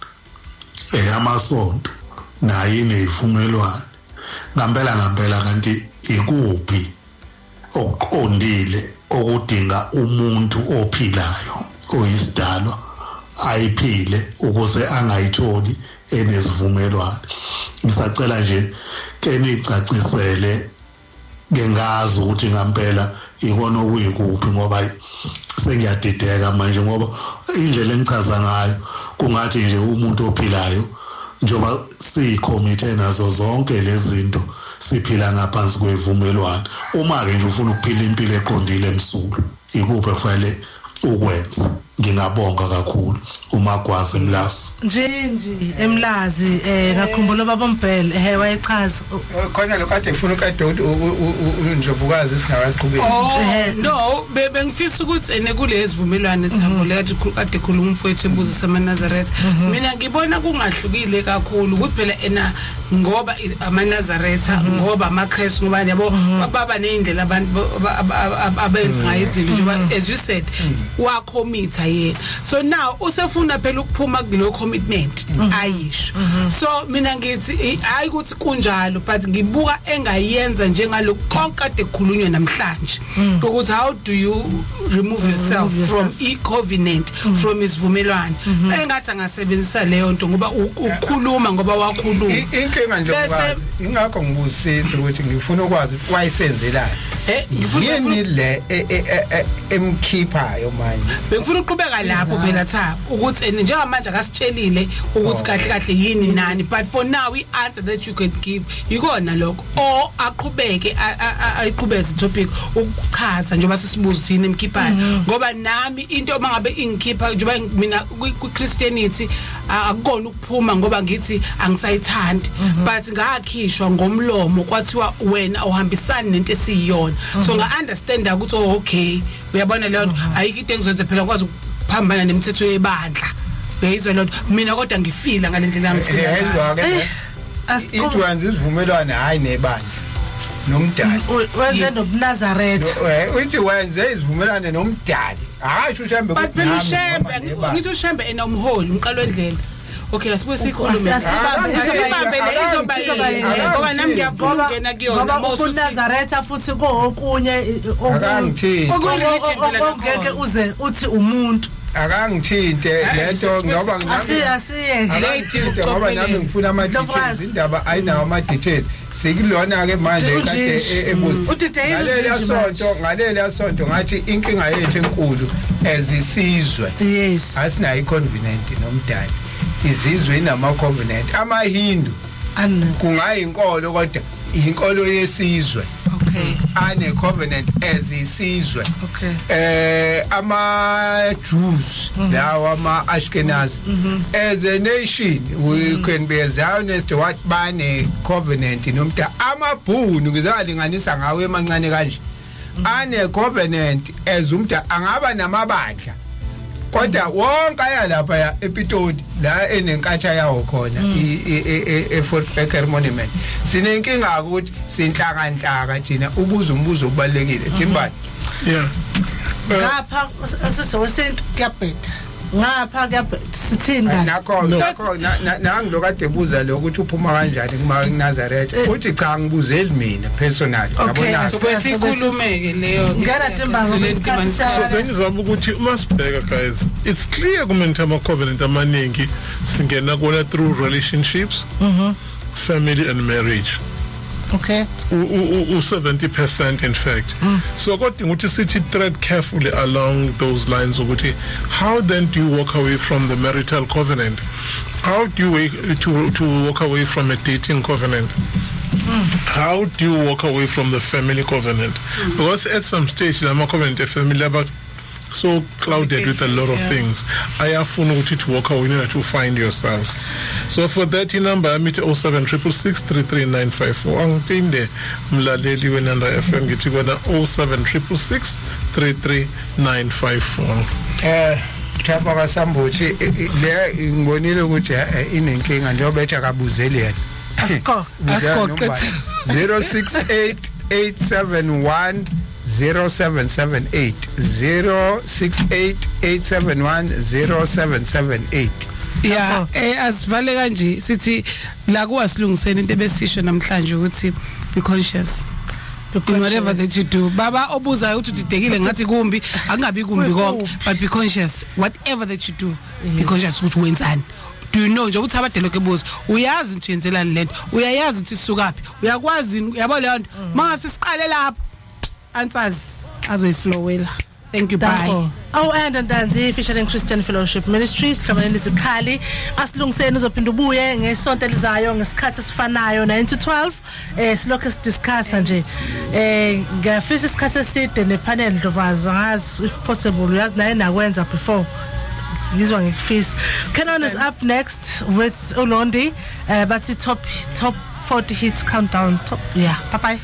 eyamasonto nayo inevumelwano ngempela kanti ikuphi okuqondile okudinga umuntu ophilayo oyisidalwa ayiphile ukuze angayitholi enezivumelwano ngisacela nje ke nicacisele ngengazi ukuthi ngempela ikona okuyikuphi ngoba sengiyadideka manje ngoba indlela engichaza ngayo kungathi nje umuntu ophilayo njoba siyicommit nazo zonke lezi zinto siphila ngaphansi kwevumelwano uma ke nje ufuna ukuphila impilo eqondile emsulwa ikuphi kufanele ukwenza ngingabonga kakhulu uMagwazi Mlazi nje eMlazi ngakhumbula baba Mbhele wayechaza khona lokade ufuna ukade uNdlovukazi singakaqhubeki no bengifisa ukuthi ene kulezi vumelwane sambule kade khuluma umfowethu ebuzisa amaNazaretha mina ngibona kungahlukile kakhulu ukuthi phela ena ngoba amaNazaretha ngoba amaKristu ngoba yabo baba neindlela abantu abenza ngayo izinto njengoba as you said wakhomitha yena so now usefuna phela ukuphuma kulo commitment ayisho so mina ngithi hayi ukuthi kunjalo but ngibuka engayenza njengalokho konke kade kukhulunywa namhlanje ukuthi how do you remove yourself from covenant from isivumelwano engathi angasebenzisa leyo nto ngoba ukukhuluma ngoba wakhuluma inkinga nje ingakho ngibusisa ukuthi ngifuna ukwazi ukuthi wayisenzelayo yini le emkhiphayo manje bengifuna uqhubeka lapho phela Thabo ukuthi njengamanje akasitshelile ukuthi kahle yini nani but for now we answer that you can give ikona lokho o aqhubeke ayiqhubeze topic ukuchaza njengoba sisibuza thina emkhiphayo ngoba nami into mangabe ingikhipha njengoba mina kuChristianity akukona ukuphuma ngoba ngithi angisayithandi but ngakhishwa ngomlomo kwathiwa wena awuhambisani nento esiyiyona so nga understand ukuthi okay uyabona leyo ayikho into engizoze phela kwazi ukuphambana nemithetho yebandla uyayizwa lento mina kodwa ngifila ngalendlela ngifila itwenza isivumelwano hayi nebandla nomdali wenze nobuNazaretha uthi wenze isivumelwano nomdali hayi ushembe but phela ushembe ngithi ushembe enomholi umqalo wendlela okay asibuye sikhulume asibambe izoba ngoba nami ngiyavuma ngena kuyona uNazaretha futhi kokunye okungeke uze uthi umuntu akangithinte lento ngoba ngiyangithinte ngoba nami ngifuna ama details indaba ayinawo ama details sekulona ke manje kade ebuza ngalela sonto ngathi inkinga yethu enkulu ezisizwe yes asinayo iconvenant nomdali izizwe inama covenant amaHindu kungayinkolo kodwa inkolo yesizwe okay ane covenant ezisizwe okay ama Jews lawa ama Ashkenaz as a nation we can be as honest what bane covenant nomta amabhunu ngizalinganisa ngawe emancane kanje ane covenant ezumta angaba namabandla kodwa wonke ayalapha ya ePitoli la enenkatsha yawo khona eFort Becker Monument sinenkinga ukuthi sinhlaka thina ubuza umbuzo obalekile Jimbani yeah ngapha sesewesent kuyabheda ngapha sithini kanti nakho nangi lokade ebuza lo ukuthi uphuma kanjani kuma Nazareth uthi cha ngibuzeli mina personally yabona so besikhulumeke leyo ngara Timbango besikhathi so ngizama ukuthi umasibheka guys it's clear kumenta ama covenant amaningi singena kona through relationships family and marriage Okay. 70% in fact. So kodwa ukuthi sithi tread carefully along those lines ukuthi how then do you walk away from the marital covenant? How do you to walk away from a dating covenant? How do you walk away from the family covenant? Because at some stage lama covenant a family about so clouded with a lot of things. I have to walk away in order to find yourself. So for that number, I'm at 0766633954. Angtinde mlaleli wenanda FM githi kona 0766633954. Thapha kaSambuthi le ngibonile ukuthi inenkinga njengoba ethi akabuzeli yena. Asko 068871 0778 0688710778. Yeah, asivale kanje sithi la kuwasilungiseni into ebesisho namhlanje ukuthi be conscious. In whatever that you do. Baba obuza ukuthi udidekile ngathi kumbi akungabi kumbi konke, but be conscious whatever that you do. Be conscious ukuthi wenzani. Do you know nje ukuthi abadelo kebuza uyazi into yenzelani lento, uyayazi ukuthi isukaphi, uyakwazi yabo leyo nto mase siqale lapho answers azoyiflowela. Thank you. Bye. Oh, and Danzi featuring Christian Fellowship Ministries hlabane izikhali asilungiseni uzophinda ubuye ngesonto elizayo ngesikhathi sifanayo 9 to 12 silokho sidiscussa nje ngafisa isikhathi eside nepanel Dlovaza ngazi if possible uyazi naye nakwenza before yizwa ngikufisa. Canon is up next with Ulondi but it's top 40 hits countdown top. Yeah, bye bye.